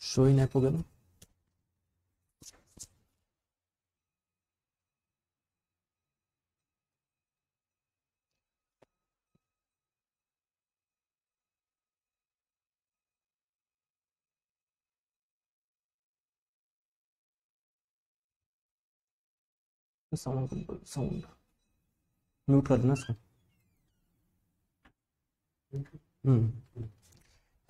Show in app हो गया ना। साउंड म्यूट कर देना इसको।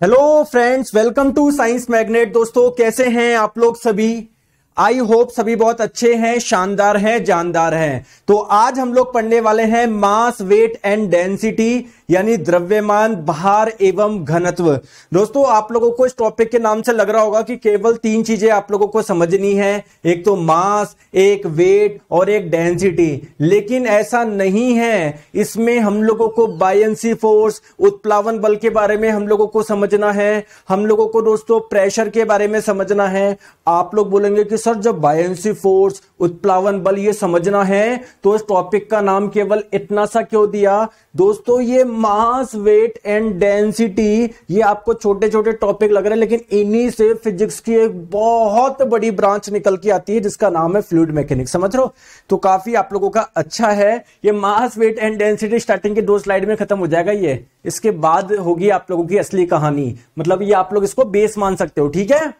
Hello friends, welcome to science magnet. दोस्तों कैसे हैं आप लोग सभी? आई होप सभी बहुत अच्छे हैं, शानदार हैं, जानदार हैं। तो आज हम लोग पढ़ने वाले हैं मास, वेट एंड डेंसिटी, यानी द्रव्यमान, भार एवं घनत्व। दोस्तों आप लोगों को इस टॉपिक के नाम से लग रहा होगा कि केवल तीन चीजें आप लोगों को समझनी है, एक तो मास, एक वेट और एक डेंसिटी। लेकिन ऐसा नहीं है। इसमें हम लोगों को बायंसी फोर्स, उत्प्लावन बल के बारे में हम लोगों को समझना है। हम लोगों को दोस्तों प्रेशर के बारे में समझना है। आप लोग बोलेंगे कि सर जब बायंसी फोर्स, उत्प्लावन बल ये समझना है तो इस टॉपिक का नाम केवल इतना सा क्यों दिया? दोस्तों ये मास, वेट एंड डेंसिटी ये आपको छोटे छोटे टॉपिक लग रहे हैं, लेकिन इन्हीं से फिजिक्स की एक बहुत बड़ी ब्रांच निकल के आती है जिसका नाम है फ्लूइड मैकेनिक्स। समझ रहे हो? तो काफी आप लोगों का अच्छा है। ये मास, वेट एंड डेंसिटी स्टार्टिंग के 2 स्लाइड में खत्म हो जाएगा। ये इसके बाद होगी आप लोगों की असली कहानी। मतलब ये आप लोग इसको बेस मान सकते हो। ठीक है,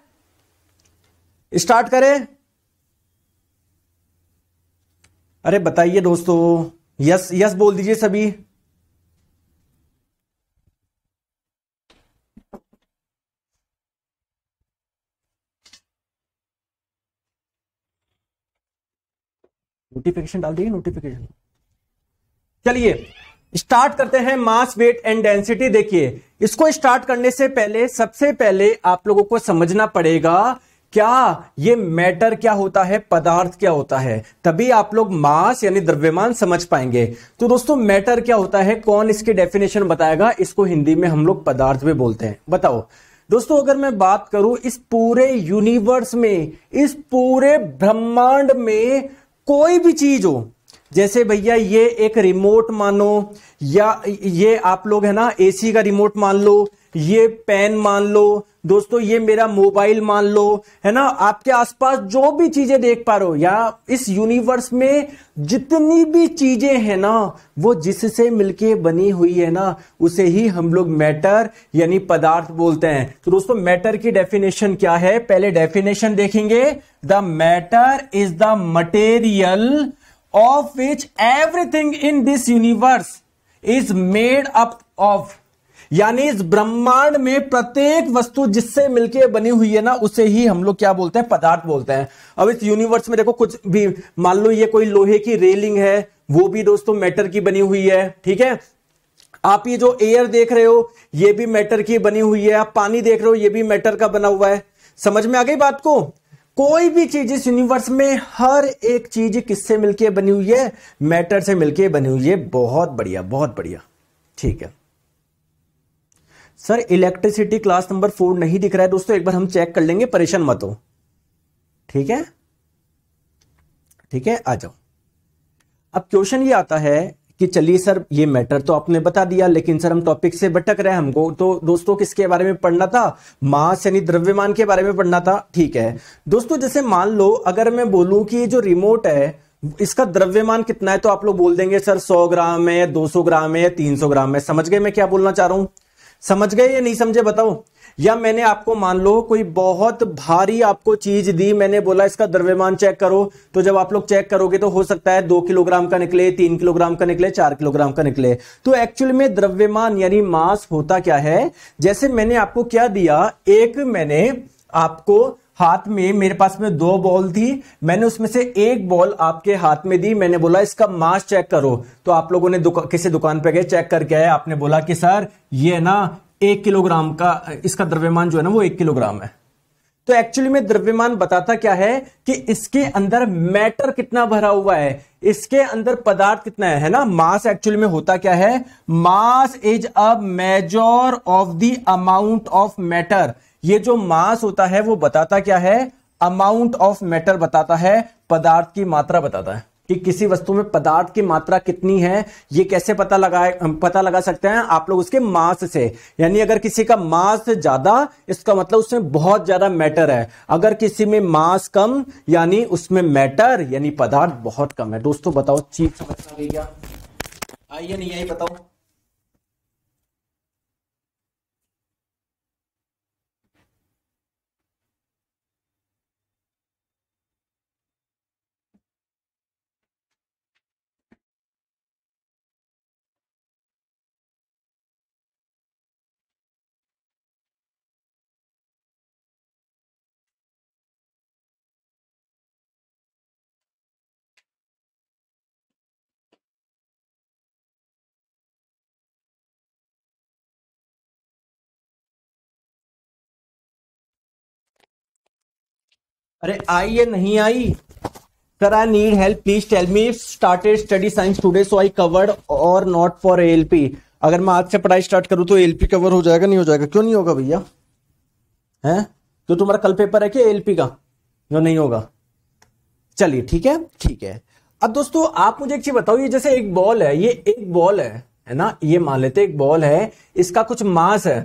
स्टार्ट करें? अरे बताइए दोस्तों, यस यस बोल दीजिए सभी। नोटिफिकेशन डाल दीजिए, नोटिफिकेशन। चलिए स्टार्ट करते हैं मास, वेट एंड डेंसिटी। देखिए इसको स्टार्ट करने से पहले सबसे पहले आप लोगों को समझना पड़ेगा क्या ये मैटर क्या होता है, पदार्थ क्या होता है, तभी आप लोग मास यानी द्रव्यमान समझ पाएंगे। तो दोस्तों मैटर क्या होता है, कौन इसकी डेफिनेशन बताएगा? इसको हिंदी में हम लोग पदार्थ भी बोलते हैं। बताओ दोस्तों, अगर मैं बात करूं इस पूरे यूनिवर्स में, इस पूरे ब्रह्मांड में कोई भी चीज हो, जैसे भैया ये एक रिमोट मानो, या ये आप लोग है ना एसी का रिमोट मान लो, ये पेन मान लो, दोस्तों ये मेरा मोबाइल मान लो, है ना। आपके आसपास जो भी चीजें देख पा रहे हो, या इस यूनिवर्स में जितनी भी चीजें हैं ना, वो जिससे मिलके बनी हुई है ना, उसे ही हम लोग मैटर यानी पदार्थ बोलते हैं। तो दोस्तों मैटर की डेफिनेशन क्या है? पहले डेफिनेशन देखेंगे। The matter is the material of which everything in this universe is made up of, यानी इस ब्रह्मांड में प्रत्येक वस्तु जिससे मिलके बनी हुई है ना, उसे ही हम लोग क्या बोलते हैं? पदार्थ बोलते हैं। अब इस यूनिवर्स में देखो कुछ भी, मान लो ये कोई लोहे की रेलिंग है, वो भी दोस्तों मैटर की बनी हुई है। ठीक है, आप ये जो एयर देख रहे हो ये भी मैटर की बनी हुई है, आप पानी देख रहे हो ये भी मैटर का बना हुआ है। समझ में आ गई बात को? कोई भी चीज इस यूनिवर्स में, हर एक चीज किससे मिलके बनी हुई है? मैटर से मिलके बनी हुई है। बहुत बढ़िया, बहुत बढ़िया। ठीक है सर, इलेक्ट्रिसिटी क्लास नंबर 4 नहीं दिख रहा है दोस्तों, एक बार हम चेक कर लेंगे, परेशान मत हो। ठीक है, ठीक है, आ जाओ। अब क्वेश्चन ये आता है कि चलिए सर ये मैटर तो आपने बता दिया, लेकिन सर हम टॉपिक से भटक रहे हैं, हमको तो दोस्तों किसके बारे में पढ़ना था? मास यानी द्रव्यमान के बारे में पढ़ना था। ठीक है दोस्तों, जैसे मान लो अगर मैं बोलूं कि ये जो रिमोट है इसका द्रव्यमान कितना है, तो आप लोग बोल देंगे सर 100 ग्राम है, 200 ग्राम है, या 300 ग्राम है। समझ गए मैं क्या बोलना चाह रहा हूं? समझ गए या नहीं समझे बताओ? या मैंने आपको मान लो कोई बहुत भारी आपको चीज दी, मैंने बोला इसका द्रव्यमान चेक करो, तो जब आप लोग चेक करोगे तो हो सकता है 2 किलोग्राम का निकले, 3 किलोग्राम का निकले, 4 किलोग्राम का निकले। तो एक्चुअली में द्रव्यमान यानी मास होता क्या है? जैसे मैंने आपको क्या दिया, एक मैंने आपको हाथ में, मेरे पास में 2 बॉल थी, मैंने उसमें से एक बॉल आपके हाथ में दी, मैंने बोला इसका मास चेक करो। तो आप लोगों ने किसी दुकान पे गए, चेक करके आए, आपने बोला कि सर ये ना 1 किलोग्राम का, इसका द्रव्यमान जो है ना वो 1 किलोग्राम है। तो एक्चुअली में द्रव्यमान बताता क्या है कि इसके अंदर मैटर कितना भरा हुआ है, इसके अंदर पदार्थ कितना है ना। मास एक्चुअली में होता क्या है? Mass is a measure of the amount of matter. ये जो मास होता है वो बताता क्या है? अमाउंट ऑफ मैटर बताता है, पदार्थ की मात्रा बताता है। कि किसी वस्तु में पदार्थ की मात्रा कितनी है, ये कैसे पता लगा सकते हैं आप लोग उसके मास से। यानी अगर किसी का मास ज्यादा, इसका मतलब उसमें बहुत ज्यादा मैटर है। अगर किसी में मास कम, यानी उसमें मैटर यानी पदार्थ बहुत कम है। दोस्तों बताओ, चीज समझ में आ गई क्या? आइए नहीं आई बताओ। अरे आई या नहीं आई? Sir I need help, please tell me. Started study science today so I covered और नॉट फॉर एएलपी। अगर मैं आज से पढ़ाई स्टार्ट करूं तो एएलपी कवर हो जाएगा नहीं हो जाएगा? क्यों नहीं होगा भैया? हैं? तो तुम्हारा कल पेपर है क्या एएलपी का? जो नहीं होगा, चलिए ठीक है ठीक है। अब दोस्तों आप मुझे एक चीज बताओ, ये जैसे एक बॉल है, ये एक बॉल है ना, ये मान लेते एक बॉल है, इसका कुछ मास है।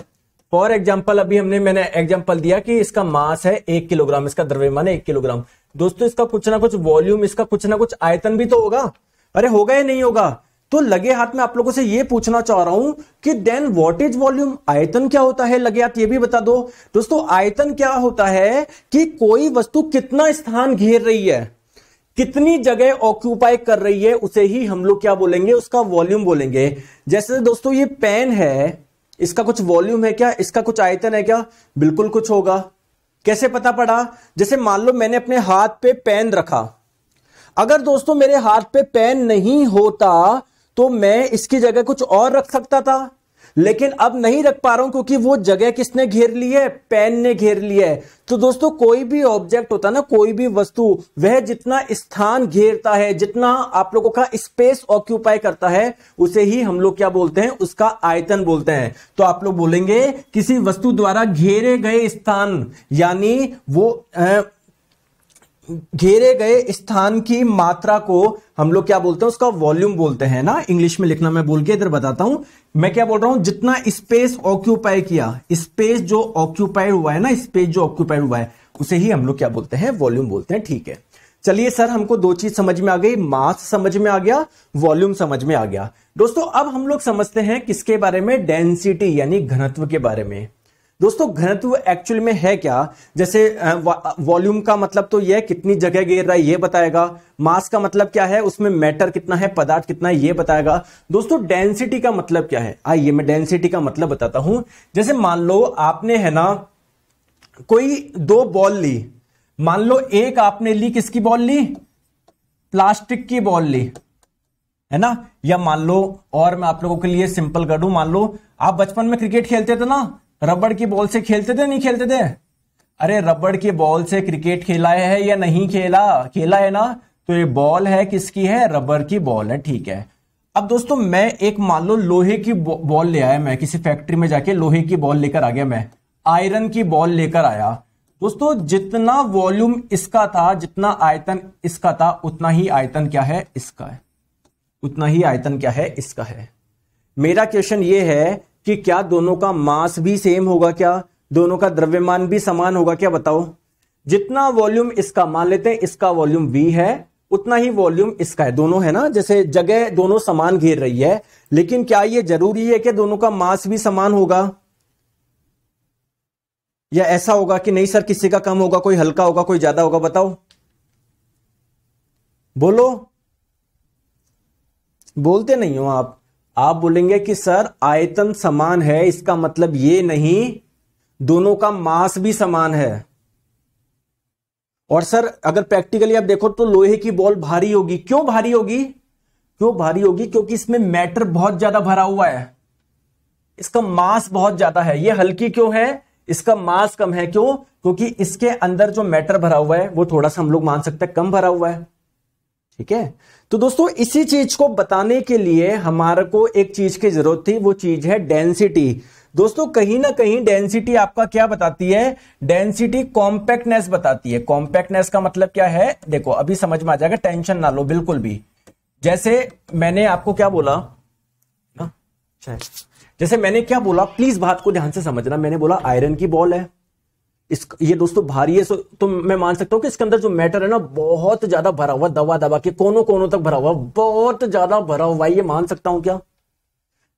फॉर एग्जाम्पल अभी मैंने एग्जाम्पल दिया कि इसका मास है 1 किलोग्राम, इसका द्रव्यमान है 1 किलोग्राम। दोस्तों इसका कुछ ना कुछ वॉल्यूम, इसका कुछ ना कुछ आयतन भी तो होगा। अरे होगा या नहीं होगा? तो लगे हाथ में आप लोगों से ये पूछना चाह रहा हूं कि देन व्हाट इज वॉल्यूम, आयतन क्या होता है? लगे हाथ ये भी बता दो। दोस्तों आयतन क्या होता है कि कोई वस्तु कितना स्थान घेर रही है, कितनी जगह ऑक्यूपाई कर रही है, उसे ही हम लोग क्या बोलेंगे? उसका वॉल्यूम बोलेंगे। जैसे दोस्तों ये पेन है, इसका कुछ वॉल्यूम है क्या? इसका कुछ आयतन है क्या? बिल्कुल कुछ होगा। कैसे पता पड़ा? जैसे मान लो मैंने अपने हाथ पे पेन रखा, अगर दोस्तों मेरे हाथ पे पेन नहीं होता तो मैं इसकी जगह कुछ और रख सकता था, लेकिन अब नहीं रख पा रहा हूं क्योंकि वो जगह किसने घेर ली है? पेन ने घेर लिया है। तो दोस्तों कोई भी ऑब्जेक्ट होता है ना, कोई भी वस्तु, वह जितना स्थान घेरता है, जितना आप लोगों का स्पेस ऑक्यूपाई करता है, उसे ही हम लोग क्या बोलते हैं? उसका आयतन बोलते हैं। तो आप लोग बोलेंगे किसी वस्तु द्वारा घेरे गए स्थान, यानी वो घेरे गए स्थान की मात्रा को हम लोग क्या बोलते हैं? उसका वॉल्यूम बोलते हैं ना। इंग्लिश में लिखना मैं भूल के इधर बताता हूं। मैं क्या बोल रहा हूं? जितना स्पेस ऑक्यूपाई किया, स्पेस जो ऑक्यूपाइड हुआ है ना, स्पेस जो ऑक्यूपाइड हुआ है, उसे ही हम लोग क्या बोलते हैं? वॉल्यूम बोलते हैं। ठीक है, चलिए सर हमको दो चीज समझ में आ गई, मास समझ में आ गया, वॉल्यूम समझ में आ गया। दोस्तों अब हम लोग समझते हैं किसके बारे में? डेंसिटी यानी घनत्व के बारे में। दोस्तों घनत्व एक्चुअल में है क्या? जैसे वॉल्यूम का मतलब तो यह कितनी जगह घेर रहा है ये बताएगा। मास का मतलब क्या है? उसमें मैटर कितना है, पदार्थ कितना है ये बताएगा। दोस्तों डेंसिटी का मतलब क्या है? आइए मैं डेंसिटी का मतलब बताता हूं। जैसे मान लो आपने है ना कोई 2 बॉल ली, मान लो एक आपने ली, किसकी बॉल ली? प्लास्टिक की बॉल ली, है ना। या मान लो, और मैं आप लोगों के लिए सिंपल कर दूं, मान लो आप बचपन में क्रिकेट खेलते थे ना, रबड़ की बॉल से खेलते थे नहीं खेलते थे? अरे रबड़ की बॉल से क्रिकेट खेला है या नहीं खेला? खेला है ना। तो ये बॉल है किसकी है? रबड़ की बॉल है। ठीक है, अब दोस्तों मैं एक मान लो लोहे की बॉल ले आया, मैं किसी फैक्ट्री में जाके लोहे की बॉल लेकर आ गया, मैं आयरन की बॉल लेकर आया। दोस्तों जितना वॉल्यूम इसका था, जितना आयतन इसका था, उतना ही आयतन क्या है? इसका है। उतना ही आयतन क्या है? इसका है। मेरा क्वेश्चन ये है कि क्या दोनों का मास भी सेम होगा? क्या दोनों का द्रव्यमान भी समान होगा? क्या बताओ? जितना वॉल्यूम इसका, मान लेते हैं इसका वॉल्यूम V है, उतना ही वॉल्यूम इसका है। दोनों है ना, जैसे जगह दोनों समान घेर रही है, लेकिन क्या यह जरूरी है कि दोनों का मास भी समान होगा? या ऐसा होगा कि नहीं सर किसी का कम होगा, कोई हल्का होगा, कोई ज्यादा होगा? बताओ, बोलो। बोलते नहीं हो आप। आप बोलेंगे कि सर आयतन समान है, इसका मतलब ये नहीं दोनों का मास भी समान है। और सर अगर प्रैक्टिकली आप देखो तो लोहे की बॉल भारी होगी। क्यों भारी होगी? क्यों भारी होगी? क्योंकि इसमें मैटर बहुत ज्यादा भरा हुआ है, इसका मास बहुत ज्यादा है। ये हल्की क्यों है? इसका मास कम है। क्यों? क्योंकि इसके अंदर जो मैटर भरा हुआ है वो थोड़ा सा हम लोग मान सकते हैं कम भरा हुआ है। ठीक है। तो दोस्तों इसी चीज को बताने के लिए हमारे को एक चीज की जरूरत थी, वो चीज है डेंसिटी। दोस्तों कहीं ना कहीं डेंसिटी आपका क्या बताती है, डेंसिटी कॉम्पैक्टनेस बताती है। कॉम्पैक्टनेस का मतलब क्या है, देखो अभी समझ में आ जाएगा, टेंशन ना लो बिल्कुल भी। जैसे मैंने आपको क्या बोला ना, जैसे मैंने क्या बोला, प्लीज बात को ध्यान से समझना। मैंने बोला आयरन की बॉल है, ये दोस्तों भारी है, तो मैं मान सकता हूं कि इसके अंदर जो मैटर है ना बहुत ज्यादा भरा हुआ, दबा दबा के कोनों कोनों तक भरा हुआ, बहुत ज्यादा भरा हुआ, ये मान सकता हूं क्या।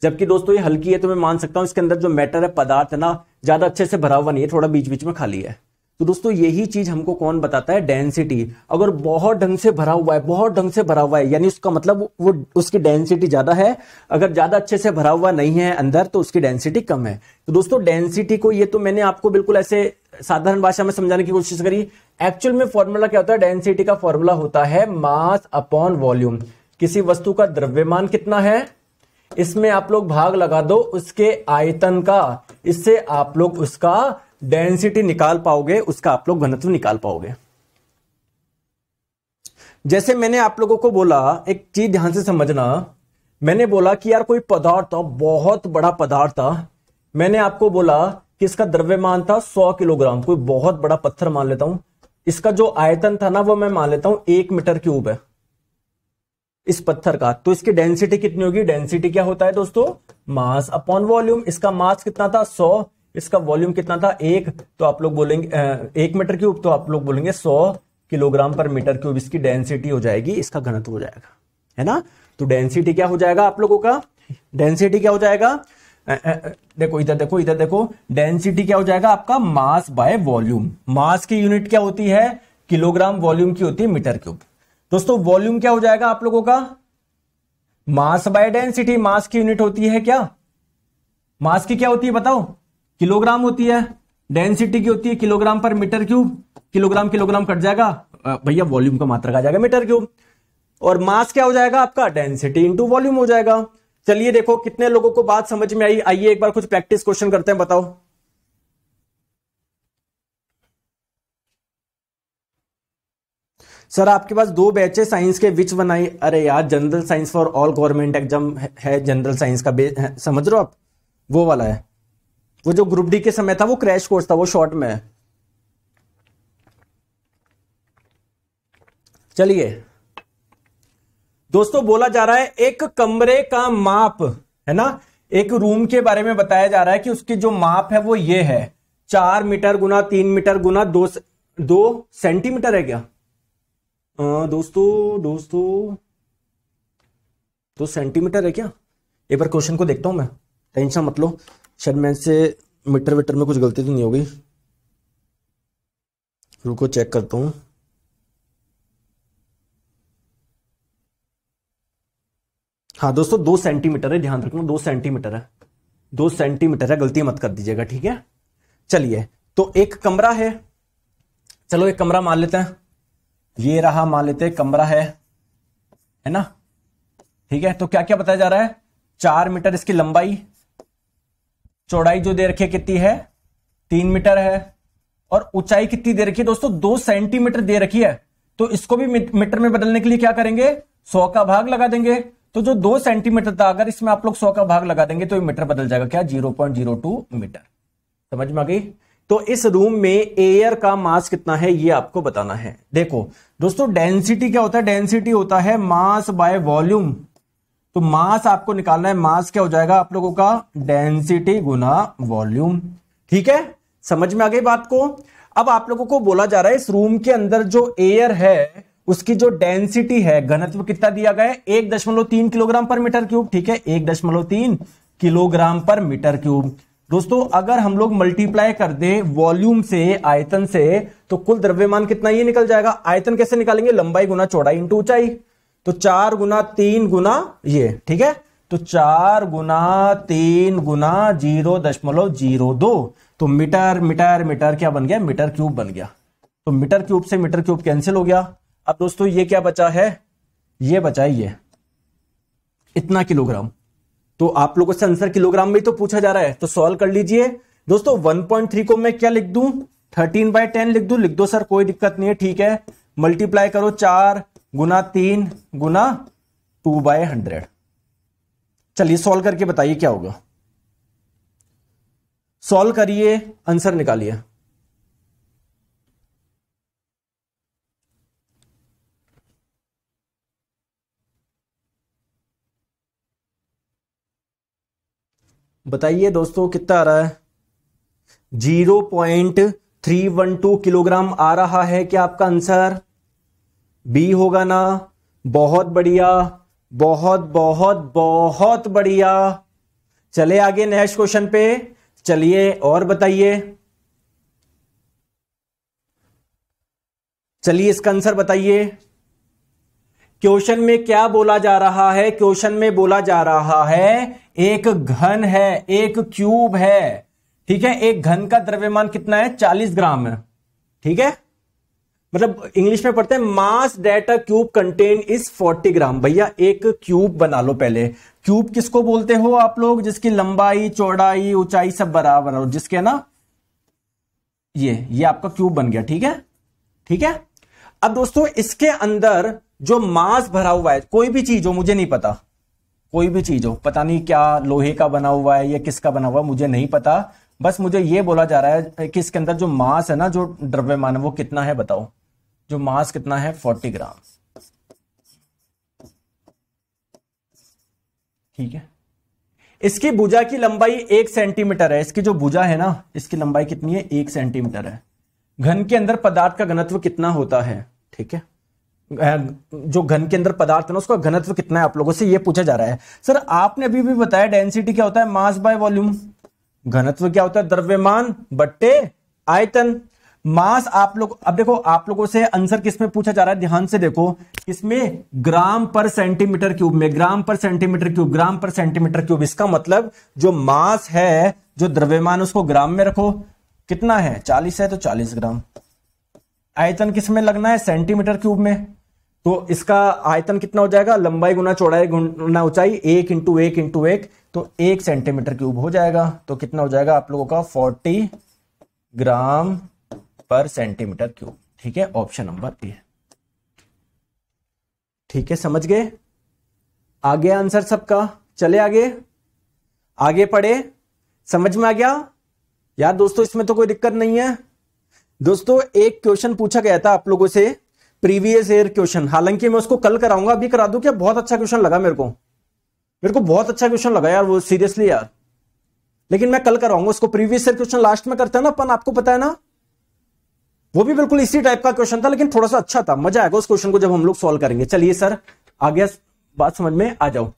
जबकि दोस्तों ये हल्की है तो मैं मान सकता हूं इसके अंदर जो मैटर है, पदार्थ है ना, ज्यादा अच्छे से भरा हुआ नहीं है, थोड़ा बीच बीच में खाली है। तो दोस्तों यही चीज हमको कौन बताता है, डेंसिटी। अगर बहुत ढंग से भरा हुआ है, बहुत ढंग से भरा हुआ है, यानी उसका मतलब वो उसकी डेंसिटी ज्यादा है। अगर ज्यादा अच्छे से भरा हुआ नहीं है अंदर तो उसकी डेंसिटी कम है। तो दोस्तों डेंसिटी को, ये तो मैंने आपको बिल्कुल ऐसे साधारण भाषा में समझाने की कोशिश करी। एक्चुअल में फॉर्मूला क्या होता है, डेंसिटी का फॉर्मूला होता है मास अपॉन वॉल्यूम। किसी वस्तु का द्रव्यमान कितना है, इसमें आप लोग भाग लगा दो उसके आयतन का, इससे आप लोग उसका डेंसिटी निकाल पाओगे, उसका आप लोग घनत्व निकाल पाओगे। जैसे मैंने आप लोगों को बोला, एक चीज ध्यान से समझना, मैंने बोला कि यार कोई पदार्थ था, बहुत बड़ा पदार्थ था, मैंने आपको बोला कि इसका द्रव्यमान था 100 किलोग्राम, कोई बहुत बड़ा पत्थर मान लेता हूं, इसका जो आयतन था ना वो मैं मान लेता हूं 1 मीटर क्यूब है इस पत्थर का। तो इसकी डेंसिटी कितनी होगी, डेंसिटी क्या होता है दोस्तों, मास अपॉन वॉल्यूम। इसका मास कितना था 100, इसका वॉल्यूम कितना था 1, तो आप लोग बोलेंगे 1 मीटर क्यूब, तो आप लोग बोलेंगे 100 किलोग्राम पर मीटर क्यूब इसकी डेंसिटी हो जाएगी, इसका घनत्व हो जाएगा, है ना। तो डेंसिटी क्या हो जाएगा आप लोगों का, डेंसिटी क्या हो जाएगा, देखो इधर देखो, इधर देखो, डेंसिटी क्या हो जाएगा आपका, मास बाय वॉल्यूम। मास की यूनिट क्या होती है किलोग्राम, वॉल्यूम की होती है मीटर क्यूब। दोस्तों वॉल्यूम क्या हो जाएगा आप लोगों का, मास बाय डेंसिटी। मास की यूनिट होती है क्या, मास की क्या होती है बताओ, किलोग्राम होती है। डेंसिटी की होती है किलोग्राम पर metre cube, kilogram kilogram cut जाएगा भैया, वॉल्यूम का मात्रक आ जाएगा मीटर क्यूब। और मास क्या हो जाएगा आपका, डेंसिटी इंटू वॉल्यूम हो जाएगा। चलिए देखो कितने लोगों को बात समझ में आई। आइए एक बार कुछ प्रैक्टिस क्वेश्चन करते हैं, बताओ। सर आपके पास 2 बैच है साइंस के, विच वन आई, अरे यार general science for all government exam है, जनरल साइंस का समझ रहे हो आप, वो वाला है। वो जो ग्रुप डी के समय था वो क्रैश कोर्स था, वो शॉर्ट में है। चलिए दोस्तों बोला जा रहा है एक कमरे का माप, है ना, एक रूम के बारे में बताया जा रहा है कि उसकी जो माप है वो ये है 4 मीटर गुना 3 मीटर गुना 2 सेंटीमीटर है क्या दोस्तों 2 सेंटीमीटर है क्या। एक बार क्वेश्चन को देखता हूं मैं, टेंशन मत लो, शायद मैं से मीटर वीटर में कुछ गलती तो नहीं होगी, रुको चेक करता हूं। हाँ दोस्तों 2 सेंटीमीटर है, ध्यान रखना 2 सेंटीमीटर है, 2 सेंटीमीटर है, गलती मत कर दीजिएगा, ठीक है। चलिए तो एक कमरा है, चलो एक कमरा मान लेते हैं, ये रहा मान लेते हैं कमरा है ना, ठीक है। तो क्या क्या बताया जा रहा है, 4 मीटर इसकी लंबाई, चौड़ाई जो दे रखी है कितनी है 3 मीटर है, और ऊंचाई कितनी दे रखी है दोस्तों 2 सेंटीमीटर दे रखी है। तो इसको भी मीटर में बदलने के लिए क्या करेंगे, 100 का भाग लगा देंगे। तो जो 2 सेंटीमीटर था, अगर इसमें आप लोग 100 का भाग लगा देंगे तो ये मीटर बदल जाएगा क्या, 0.02 मीटर। समझ में आ गई। तो इस रूम में एयर का मास कितना है ये आपको बताना है। देखो दोस्तों डेंसिटी क्या होता है, डेंसिटी होता है मास बाय वॉल्यूम। तो मास आपको निकालना है, मास क्या हो जाएगा आप लोगों का, डेंसिटी गुना वॉल्यूम, ठीक है। समझ में आ गई बात को। अब आप लोगों को बोला जा रहा है इस रूम के अंदर जो एयर है उसकी जो डेंसिटी है, घनत्व कितना दिया गया है 1.3 किलोग्राम पर मीटर क्यूब, ठीक है 1.3 किलोग्राम पर मीटर क्यूब। दोस्तों अगर हम लोग मल्टीप्लाई कर दे वॉल्यूम से, आयतन से, तो कुल द्रव्यमान कितना ये निकल जाएगा। आयतन कैसे निकालेंगे, लंबाई गुना चौड़ाई इंटू ऊंचाई। तो 4 गुना 3 गुना ये, ठीक है। तो 4 गुना 3 गुना 0.02, तो मीटर मीटर मीटर क्या बन गया, मीटर क्यूब बन गया। तो मीटर क्यूब से मीटर क्यूब कैंसिल हो गया। अब दोस्तों ये क्या बचा है, ये बचा है ये इतना किलोग्राम। तो आप लोगों से आंसर किलोग्राम में तो पूछा जा रहा है, तो सॉल्व कर लीजिए दोस्तों। 1.3 को मैं क्या लिख दूं, 13/10 लिख दो सर, कोई दिक्कत नहीं है, ठीक है। मल्टीप्लाई करो 4 गुना 3 गुना 2/100। चलिए सॉल्व करके बताइए क्या होगा। सॉल्व करिए, आंसर निकालिए। बताइए दोस्तों कितना आ रहा है? 0.312 किलोग्राम आ रहा है क्या आपका आंसर? बी होगा ना? बहुत बढ़िया, बहुत बहुत बहुत बढ़िया। चले आगे नेक्स्ट क्वेश्चन पे। चलिए और बताइए, चलिए इसका आंसर बताइए। क्वेश्चन में क्या बोला जा रहा है? क्वेश्चन में बोला जा रहा है एक घन है, एक क्यूब है, ठीक है। एक घन का द्रव्यमान कितना है? 40 ग्राम है, ठीक है। मतलब इंग्लिश में पढ़ते हैं mass that a cube contain is 40 ग्राम। भैया एक क्यूब बना लो पहले। क्यूब किसको बोलते हो आप लोग? जिसकी लंबाई, चौड़ाई, ऊंचाई सब बराबर हो, जिसके ना ये आपका क्यूब बन गया, ठीक है, ठीक है। अब दोस्तों इसके अंदर जो मास भरा हुआ है, कोई भी चीज हो, मुझे नहीं पता, कोई भी चीज हो, पता नहीं क्या लोहे का बना हुआ है या किसका बना हुआ, मुझे नहीं पता। बस मुझे यह बोला जा रहा है कि इसके अंदर जो मास है ना, जो द्रव्यमान है, वो कितना है बताओ। जो मास कितना है? 40 ग्राम, ठीक है। इसकी भुजा की लंबाई 1 सेंटीमीटर है। इसकी जो भुजा है ना, इसकी लंबाई कितनी है? 1 सेंटीमीटर है। घन के अंदर पदार्थ का घनत्व कितना होता है? ठीक है, जो घन के अंदर पदार्थ है ना, उसका घनत्व कितना है? आप लोगों से ये पूछा जा रहा है। सर आपने अभी भी बताया डेंसिटी क्या होता है? Mass by volume. घनत्व क्या होता है? द्रव्यमान बट्टे आयतन। मास आप लोग, अब देखो आप लोगों से आंसर किसमें पूछा जा रहा है, ध्यान से देखो। इसमें ग्राम पर सेंटीमीटर क्यूब में, ग्राम पर सेंटीमीटर क्यूब, ग्राम पर सेंटीमीटर क्यूब। इसका मतलब जो मास है, जो द्रव्यमान, उसको ग्राम में रखो। कितना है? 40 है तो 40 ग्राम। आयतन किसमें लगना है? सेंटीमीटर क्यूब में। तो इसका आयतन कितना हो जाएगा? लंबाई गुना चौड़ाई गुना ऊंचाई, 1 इंटू 1 इंटू 1, तो 1 सेंटीमीटर क्यूब हो जाएगा। तो कितना हो जाएगा आप लोगों का? 40 ग्राम पर सेंटीमीटर क्यूब, ठीक है। ऑप्शन नंबर ए, ठीक है, समझ गए? आगे आंसर सबका। चले आगे, आगे पढ़े। समझ में आ गया यार दोस्तों? इसमें तो कोई दिक्कत नहीं है। दोस्तों एक क्वेश्चन पूछा गया था आप लोगों से, प्रीवियस ईयर क्वेश्चन, हालांकि मैं उसको कल कराऊंगा, अभी करा दूं क्या? बहुत अच्छा क्वेश्चन लगा मेरे को बहुत अच्छा क्वेश्चन लगा यार वो, सीरियसली यार। लेकिन मैं कल कराऊंगा उसको। प्रीवियस ईयर क्वेश्चन लास्ट में करते हैं ना अपन, आपको पता है ना, वो भी बिल्कुल इसी टाइप का क्वेश्चन था, लेकिन थोड़ा सा अच्छा था। मजा आएगा उस क्वेश्चन को जब हम लोग सॉल्व करेंगे। चलिए सर आगे बात समझ में आ जाओ।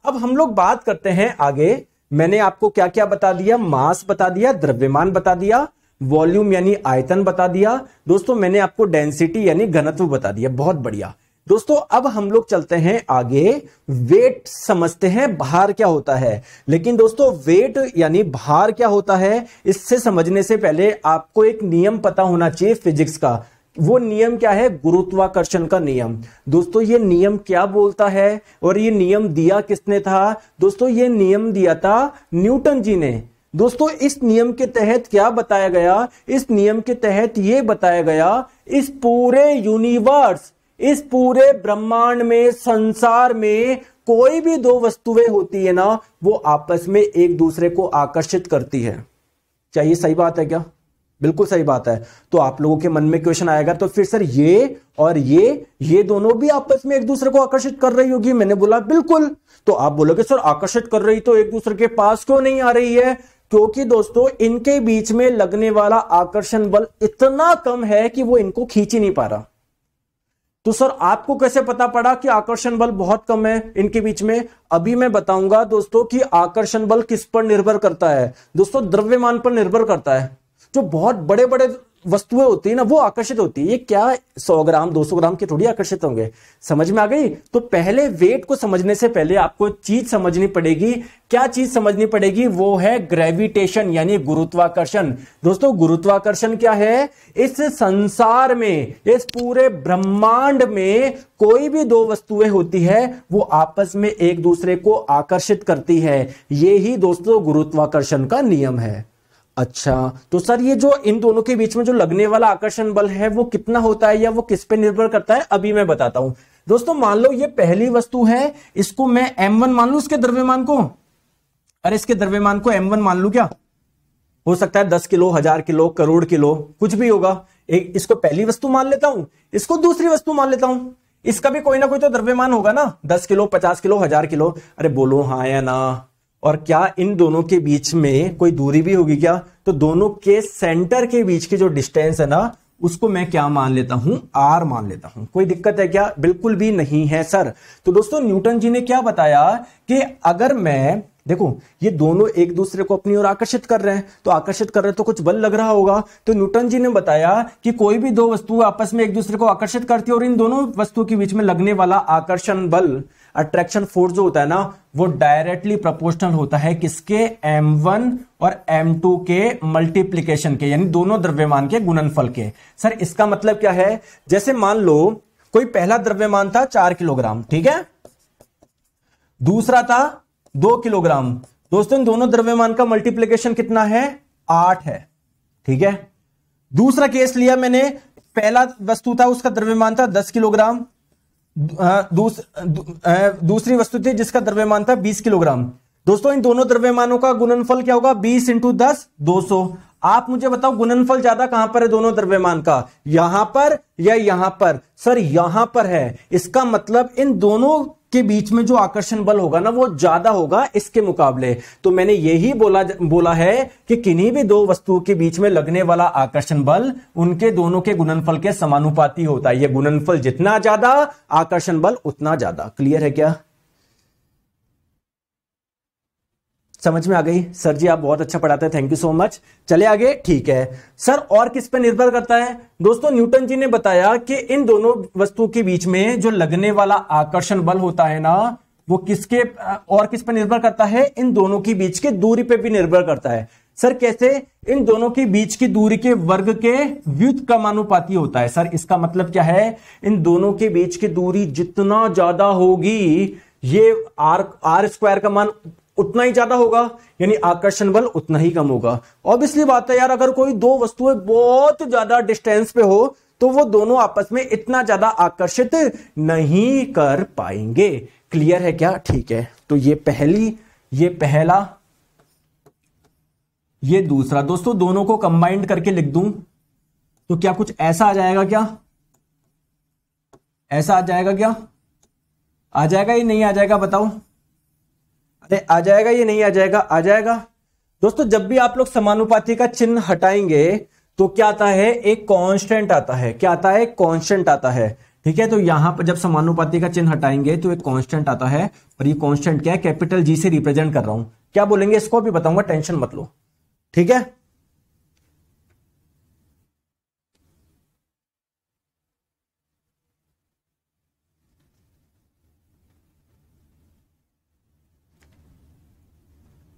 अब हम लोग बात करते हैं आगे। मैंने आपको क्या क्या बता दिया? मास बता दिया, द्रव्यमान बता दिया, वॉल्यूम यानी आयतन बता दिया। दोस्तों मैंने आपको डेंसिटी यानी घनत्व बता दिया। बहुत बढ़िया दोस्तों। अब हम लोग चलते हैं आगे, वेट समझते हैं, भार क्या होता है। लेकिन दोस्तों वेट यानी भार क्या होता है, इससे समझने से पहले आपको एक नियम पता होना चाहिए फिजिक्स का। वो नियम क्या है? गुरुत्वाकर्षण का नियम। दोस्तों ये नियम क्या बोलता है और ये नियम दिया किसने था? दोस्तों ये नियम दिया था न्यूटन जी ने। दोस्तों इस नियम के तहत क्या बताया गया? इस नियम के तहत यह बताया गया, इस पूरे यूनिवर्स, इस पूरे ब्रह्मांड में, संसार में कोई भी दो वस्तुएं होती है ना, वो आपस में एक दूसरे को आकर्षित करती है। क्या ये सही बात है क्या? बिल्कुल सही बात है। तो आप लोगों के मन में क्वेश्चन आएगा, तो फिर सर ये और ये दोनों भी आपस में एक दूसरे को आकर्षित कर रही होगी। मैंने बोला बिल्कुल। तो आप बोलोगे सर आकर्षित कर रही तो एक दूसरे के पास क्यों नहीं आ रही है? क्योंकि दोस्तों इनके बीच में लगने वाला आकर्षण बल इतना कम है कि वो इनको खींच ही नहीं पा रहा। तो सर आपको कैसे पता पड़ा कि आकर्षण बल बहुत कम है इनके बीच में? अभी मैं बताऊंगा दोस्तों कि आकर्षण बल किस पर निर्भर करता है। दोस्तों द्रव्यमान पर निर्भर करता है। जो बहुत बड़े बड़े वस्तुएं होती है ना, वो आकर्षित होती है। ये क्या 100 ग्राम 200 ग्राम के थोड़ी आकर्षित होंगे। समझ में आ गई? तो पहले वेट को समझने से पहले आपको चीज समझनी पड़ेगी। क्या चीज समझनी पड़ेगी? वो है ग्रेविटेशन यानी गुरुत्वाकर्षण। दोस्तों गुरुत्वाकर्षण क्या है? इस संसार में, इस पूरे ब्रह्मांड में कोई भी दो वस्तुएं होती है, वो आपस में एक दूसरे को आकर्षित करती है। ये ही दोस्तों गुरुत्वाकर्षण का नियम है। अच्छा तो सर ये जो इन दोनों के बीच में जो लगने वाला आकर्षण बल है वो कितना होता है या वो किस पे निर्भर करता है? अभी मैं बताता हूं। दोस्तों मान लो ये पहली वस्तु है, इसको मैं m1 मान लू, इसके द्रव्यमान को, अरे इसके द्रव्यमान को m1 मान लू, क्या हो सकता है 10 किलो, 1000 किलो, करोड़ किलो, कुछ भी होगा। एक इसको पहली वस्तु मान लेता हूं, इसको दूसरी वस्तु मान लेता हूं, इसका भी कोई ना कोई तो द्रव्यमान होगा ना, 10 किलो, 50 किलो, 1000 किलो। अरे बोलो हाँ या ना। और क्या इन दोनों के बीच में कोई दूरी भी होगी क्या? तो दोनों के सेंटर के बीच की जो डिस्टेंस है ना, उसको मैं क्या मान लेता हूं? आर मान लेता हूं। कोई दिक्कत है क्या? बिल्कुल भी नहीं है सर। तो दोस्तों न्यूटन जी ने क्या बताया कि अगर मैं, देखो ये दोनों एक दूसरे को अपनी ओर आकर्षित कर रहे हैं, तो आकर्षित कर रहे हैं तो कुछ बल लग रहा होगा। तो न्यूटन जी ने बताया कि कोई भी दो वस्तु आपस में एक दूसरे को आकर्षित करती है और इन दोनों वस्तुओं के बीच में लगने वाला आकर्षण बल, अट्रैक्शन फोर्स जो होता है ना, वो डायरेक्टली प्रोपोर्शनल होता है किसके? m1 और m2 के मल्टीप्लीकेशन के, यानी दोनों द्रव्यमान के गुणनफल के। सर इसका मतलब क्या है? जैसे मान लो कोई पहला द्रव्यमान था 4 किलोग्राम, ठीक है, दूसरा था 2 किलोग्राम। दोस्तों इन दोनों द्रव्यमान का मल्टीप्लिकेशन कितना है? 8 है, ठीक है। दूसरा केस लिया मैंने, पहला वस्तु था उसका द्रव्यमान था 10 किलोग्राम, दूसरी वस्तु थी जिसका द्रव्यमान था 20 किलोग्राम। दोस्तों इन दोनों द्रव्यमानों का गुणनफल क्या होगा? 20 इंटू 10, 200। आप मुझे बताओ गुणनफल ज्यादा कहां पर है दोनों द्रव्यमान का? यहां पर या यहां पर? सर यहां पर है। इसका मतलब इन दोनों के बीच में जो आकर्षण बल होगा ना, वो ज्यादा होगा इसके मुकाबले। तो मैंने यही बोला है कि किन्हीं भी दो वस्तुओं के बीच में लगने वाला आकर्षण बल उनके दोनों के गुणनफल के समानुपाती होता है। यह गुणनफल जितना ज्यादा, आकर्षण बल उतना ज्यादा। क्लियर है क्या? समझ में आ गई? सर जी आप बहुत अच्छा पढ़ाते हैं, थैंक यू सो मच। चले आगे। ठीक है सर, और किस पे निर्भर करता है? दोस्तों न्यूटन जी ने बताया कि इन दोनों वस्तुओं के बीच में जो लगने वाला आकर्षण बल होता है ना, वो किसके और किस पे निर्भर करता है? इन दोनों के बीच की दूरी पे भी निर्भर करता है। सर कैसे? इन दोनों के बीच की दूरी के वर्ग के व्युत्क्रमानुपाती होता है। सर इसका मतलब क्या है? इन दोनों के बीच की दूरी जितना ज्यादा होगी, ये आर स्क्वायर का मान उतना ही ज्यादा होगा, यानी आकर्षण बल उतना ही कम होगा। ऑब्वियसली बात है यार, अगर कोई दो वस्तुएं बहुत ज्यादा डिस्टेंस पे हो तो वो दोनों आपस में इतना ज्यादा आकर्षित नहीं कर पाएंगे। क्लियर है क्या? ठीक है, तो ये पहला, ये दूसरा। दोस्तों दोनों को कंबाइंड करके लिख दूं तो क्या कुछ ऐसा आ जाएगा क्या? ऐसा आ जाएगा क्या? आ जाएगा या नहीं आ जाएगा बताओ? अरे आ जाएगा या नहीं आ जाएगा? आ जाएगा। दोस्तों जब भी आप लोग समानुपाती का चिन्ह हटाएंगे तो क्या आता है? एक कांस्टेंट आता है। क्या आता है? कांस्टेंट आता है। ठीक है, तो यहां पर जब समानुपाती का चिन्ह हटाएंगे तो एक कांस्टेंट आता है, और ये कांस्टेंट क्या है? कैपिटल जी से रिप्रेजेंट कर रहा हूं। क्या बोलेंगे इसको भी बताऊंगा, टेंशन मत लो। ठीक है,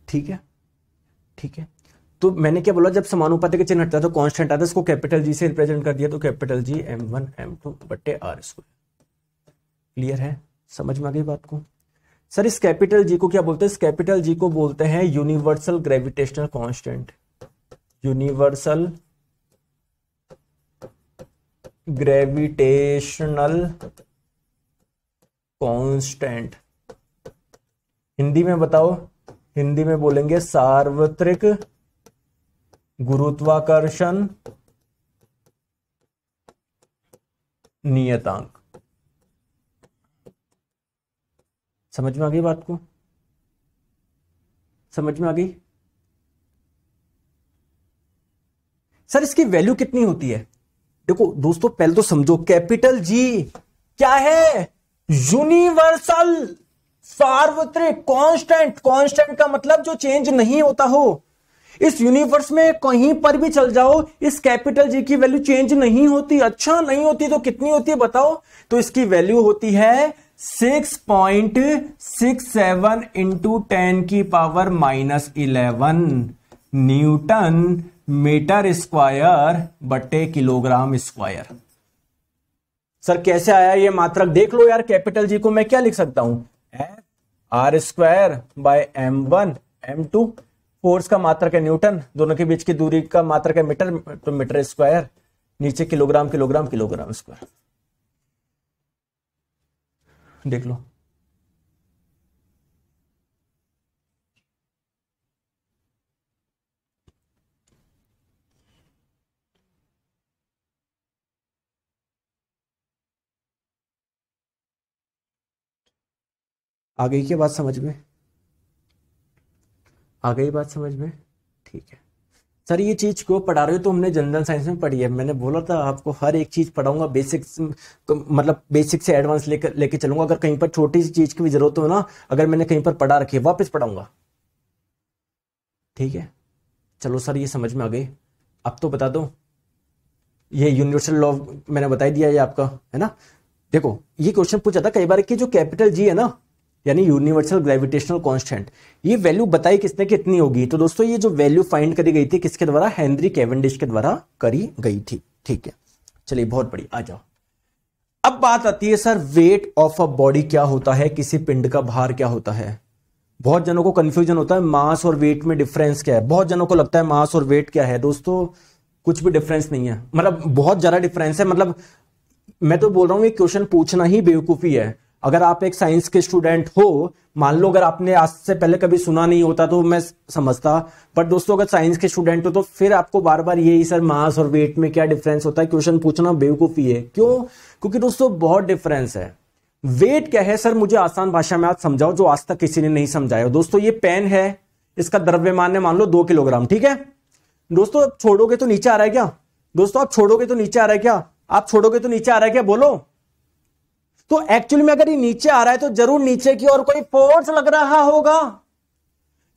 ठीक है, ठीक है। तो मैंने क्या बोला, जब समानुपाती का चिन्ह हटता है तो कांस्टेंट आता है, इसको कैपिटल जी से रिप्रेजेंट कर दिया, तो कैपिटल जी m1 m2 बट्टे आर स्क्वायर। क्लियर है? समझ में आ गई बात को? सर इस कैपिटल जी को क्या बोलते हैं? इस कैपिटल जी को बोलते हैं universal gravitational constant. Universal gravitational constant. Hindi में बताओ? हिंदी में बोलेंगे सार्वत्रिक गुरुत्वाकर्षण नियतांक। समझ में आ गई बात को? समझ में आ गई? सर इसकी वैल्यू कितनी होती है? देखो दोस्तों पहले तो समझो, कैपिटल जी क्या है? यूनिवर्सल सार्वत्रिक कांस्टेंट। कांस्टेंट का मतलब जो चेंज नहीं होता हो। इस यूनिवर्स में कहीं पर भी चल जाओ, इस कैपिटल जी की वैल्यू चेंज नहीं होती। अच्छा नहीं होती तो कितनी होती है बताओ? तो इसकी वैल्यू होती है 6.67 इंटू 10⁻⁻11 न्यूटन मीटर स्क्वायर बटे किलोग्राम स्क्वायर। सर कैसे आया ये मात्रक? देख लो यार, कैपिटल जी को मैं क्या लिख सकता हूं? Are square by m1 m2। Force का मात्रक है न्यूटन, दोनों के बीच की दूरी का मात्रक है मीटर, तो मीटर स्क्वायर, नीचे किलोग्राम किलोग्राम किलोग्राम स्क्वायर। देख लो। आ गई क्या बात समझ में? आ गई बात समझ में? ठीक है सर, ये चीज क्यों पढ़ा रहे हो? तो हमने जनरल साइंस में पढ़ी है। मैंने बोला था आपको हर एक चीज पढ़ाऊंगा, बेसिक्स मतलब बेसिक से एडवांस लेके चलूंगा। अगर कहीं पर छोटी सी चीज की भी जरूरत हो ना, अगर मैंने कहीं पर पढ़ा रखी है, वापस पढ़ाऊंगा। ठीक है चलो सर, ये समझ में आ गई। अब तो बता दो, ये यूनिवर्सल लॉ मैंने बता ही दिया ये आपका, है ना। देखो ये क्वेश्चन पूछा था कई बार कि जो कैपिटल जी है ना, यानी यूनिवर्सल ग्रेविटेशनल कांस्टेंट, ये वैल्यू बताई किसने कितनी होगी? तो दोस्तों ये जो वैल्यू फाइंड करी गई थी किसके द्वारा? हेनरी कैवेंडिश के द्वारा करी गई थी। ठीक है चलिए बहुत बड़ी, आ जाओ। अब बात आती है sir, weight of a body क्या होता है, किसी पिंड का भार क्या होता है? बहुत जनों को कंफ्यूजन होता है, मास और वेट में डिफरेंस क्या है। बहुत जनों को लगता है मास और वेट क्या है। दोस्तों कुछ भी डिफरेंस नहीं है, मतलब बहुत ज्यादा डिफरेंस है। मतलब मैं तो बोल रहा हूं ये क्वेश्चन पूछना ही बेवकूफी है। अगर आप एक साइंस के स्टूडेंट हो, मान लो अगर आपने आज से पहले कभी सुना नहीं होता तो मैं समझता, पर दोस्तों अगर साइंस के स्टूडेंट हो तो फिर आपको बार बार यही सर मास और वेट में क्या डिफरेंस होता है क्वेश्चन पूछना बेवकूफी है। क्यों? क्योंकि दोस्तों बहुत डिफरेंस है। वेट क्या है सर, मुझे आसान भाषा में आज समझाओ, जो आज तक किसी ने नहीं समझाया। दोस्तों ये पेन है, इसका द्रव्यमान है मान लो 2 किलोग्राम, ठीक है दोस्तों। आप छोड़ोगे तो नीचे आ रहा है क्या? दोस्तों आप छोड़ोगे तो नीचे आ रहा है क्या? आप छोड़ोगे तो नीचे आ रहा है क्या? बोलो। तो एक्चुअली में अगर ये नीचे आ रहा है तो जरूर नीचे की ओर कोई फोर्स लग रहा होगा।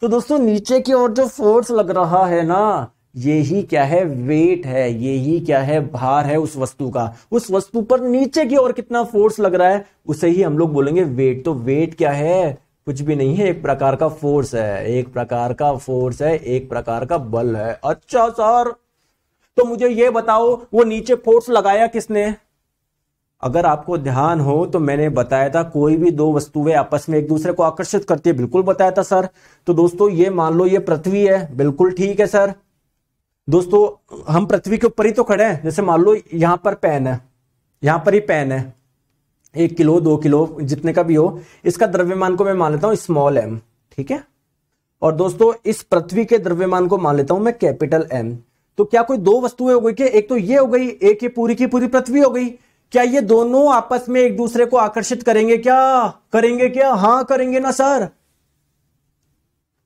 तो दोस्तों नीचे की ओर जो फोर्स लग रहा है ना, यही क्या है? वेट है। यही क्या है? भार है उस वस्तु का। उस वस्तु पर नीचे की ओर कितना फोर्स लग रहा है उसे ही हम लोग बोलेंगे वेट। तो वेट क्या है? कुछ भी नहीं है, एक प्रकार का फोर्स है। एक प्रकार का फोर्स है, एक प्रकार का बल है। अच्छा सर, तो मुझे ये बताओ वो नीचे फोर्स लगाया किसने? अगर आपको ध्यान हो तो मैंने बताया था कोई भी दो वस्तुएं आपस में एक दूसरे को आकर्षित करती है, बिल्कुल बताया था सर। तो दोस्तों ये मान लो ये पृथ्वी है, बिल्कुल ठीक है सर। दोस्तों हम पृथ्वी के ऊपर ही तो खड़े हैं। जैसे मान लो यहां पर पेन है, यहां पर ही पेन है, 1 किलो 2 किलो जितने का भी हो, इसका द्रव्यमान को मैं मान लेता हूं स्मॉल m, ठीक है। और दोस्तों इस पृथ्वी के द्रव्यमान को मान लेता हूं मैं कैपिटल M। तो क्या कोई दो वस्तुएं हो गई क्या? एक तो ये हो गई, एक ये पूरी की पूरी पृथ्वी हो गई। क्या ये दोनों आपस में एक दूसरे को आकर्षित करेंगे क्या? करेंगे क्या? हाँ करेंगे ना सर।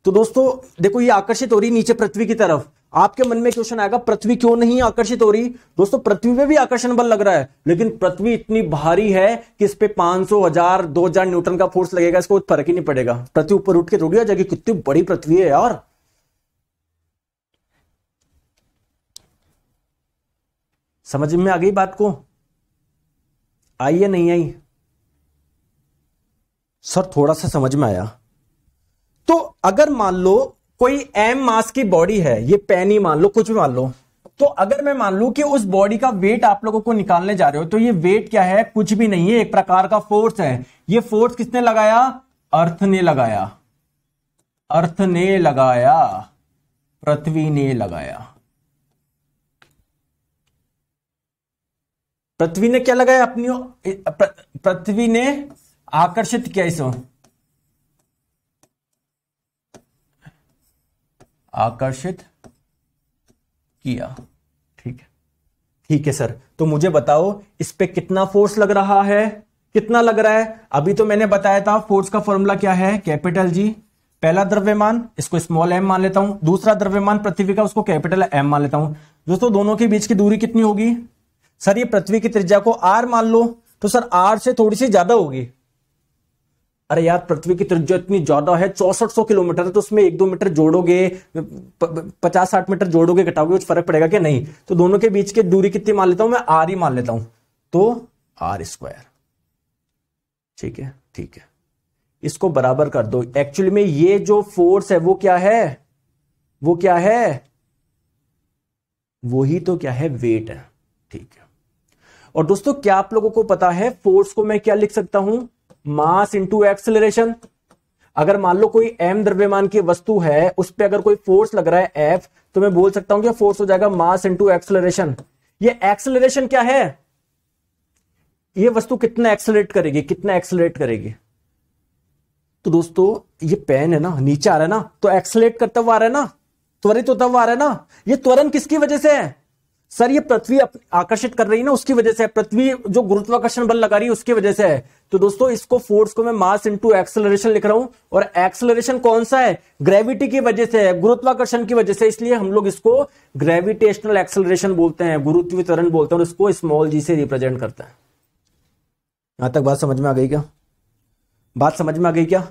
तो दोस्तों देखो ये आकर्षित हो रही नीचे पृथ्वी की तरफ। आपके मन में क्वेश्चन आएगा पृथ्वी क्यों नहीं आकर्षित हो रही? दोस्तों पृथ्वी में भी आकर्षण बल लग रहा है, लेकिन पृथ्वी इतनी भारी है कि इस पे 500, 1000, 2000 न्यूटन का फोर्स लगेगा, इसको फर्क ही नहीं पड़ेगा। पृथ्वी ऊपर उठ के थोड़ी आ जाएगी। कितनी बड़ी पृथ्वी है यार। समझ में आ गई बात को? आई या नहीं आई? सर थोड़ा सा समझ में आया। तो अगर मान लो कोई m मास की बॉडी है, ये पेन ही मान लो, कुछ भी मान लो, तो अगर मैं मान लूं कि उस बॉडी का वेट आप लोगों को निकालने जा रहे हो, तो ये वेट क्या है? कुछ भी नहीं है, एक प्रकार का फोर्स है। ये फोर्स किसने लगाया? अर्थ ने लगाया। अर्थ ने लगाया, पृथ्वी ने लगाया। पृथ्वी ने क्या लगाया? अपनी पृथ्वी ने आकर्षित किया इसको, आकर्षित किया। ठीक है, ठीक है सर। तो मुझे बताओ इस पे कितना फोर्स लग रहा है? कितना लग रहा है? अभी तो मैंने बताया था फोर्स का फॉर्मूला क्या है? Capital G. पहला द्रव्यमान इसको स्मॉल m मान लेता हूं, दूसरा द्रव्यमान पृथ्वी का उसको कैपिटल M मान लेता हूं। दोस्तों दोनों के बीच की दूरी कितनी होगी? सर ये पृथ्वी की त्रिज्या को r मान लो, तो सर r से थोड़ी सी ज्यादा होगी। अरे यार पृथ्वी की त्रिज्या इतनी ज्यादा है, 6400 किलोमीटर है, तो उसमें 1-2 मीटर जोड़ोगे, 50-60 मीटर जोड़ोगे घटाओगे, कुछ फर्क पड़ेगा क्या? नहीं। तो दोनों के बीच की दूरी कितनी मान लेता हूं मैं? r ही मान लेता हूं, तो r²। ठीक है, ठीक है, इसको बराबर कर दो। एक्चुअली में ये जो फोर्स है वो क्या है? वो क्या है? वही तो क्या है? वेट है। ठीक है। और दोस्तों क्या आप लोगों को पता है फोर्स को मैं क्या लिख सकता हूं? Mass into acceleration. अगर मान लो कोई m द्रव्यमान की वस्तु है, उस पर अगर कोई फोर्स लग रहा है F, तो मैं बोल सकता हूं कि फोर्स हो जाएगा मास इंटू एक्सेलरेशन। ये एक्सेलरेशन क्या है? ये वस्तु कितना एक्सेलरेट करेगी, कितना एक्सेलरेट करेगी? तो दोस्तों ये पेन है ना, नीचे आ रहा है ना, तो एक्सेलरेट करता हुआ आ रहा है ना, त्वरित होता हुआ आ रहा है ना। ये त्वरण किसकी वजह से है? सर ये पृथ्वी आकर्षित कर रही है ना, उसकी वजह से है। पृथ्वी जो गुरुत्वाकर्षण बल लगा रही है उसकी वजह से है। तो दोस्तों इसको फोर्स को मैं मास इनटू एक्सेलरेशन लिख रहा हूं, और एक्सेलरेशन कौन सा है? ग्रेविटी की वजह से है, गुरुत्वाकर्षण की वजह से। इसलिए हम लोग इसको ग्रेविटेशनल एक्सेलरेशन बोलते हैं, गुरुत्वीय त्वरण बोलते हैं, और इसको स्मॉल जी से रिप्रेजेंट करता है। यहां तक बात समझ में आ गई क्या? बात समझ में आ गई क्या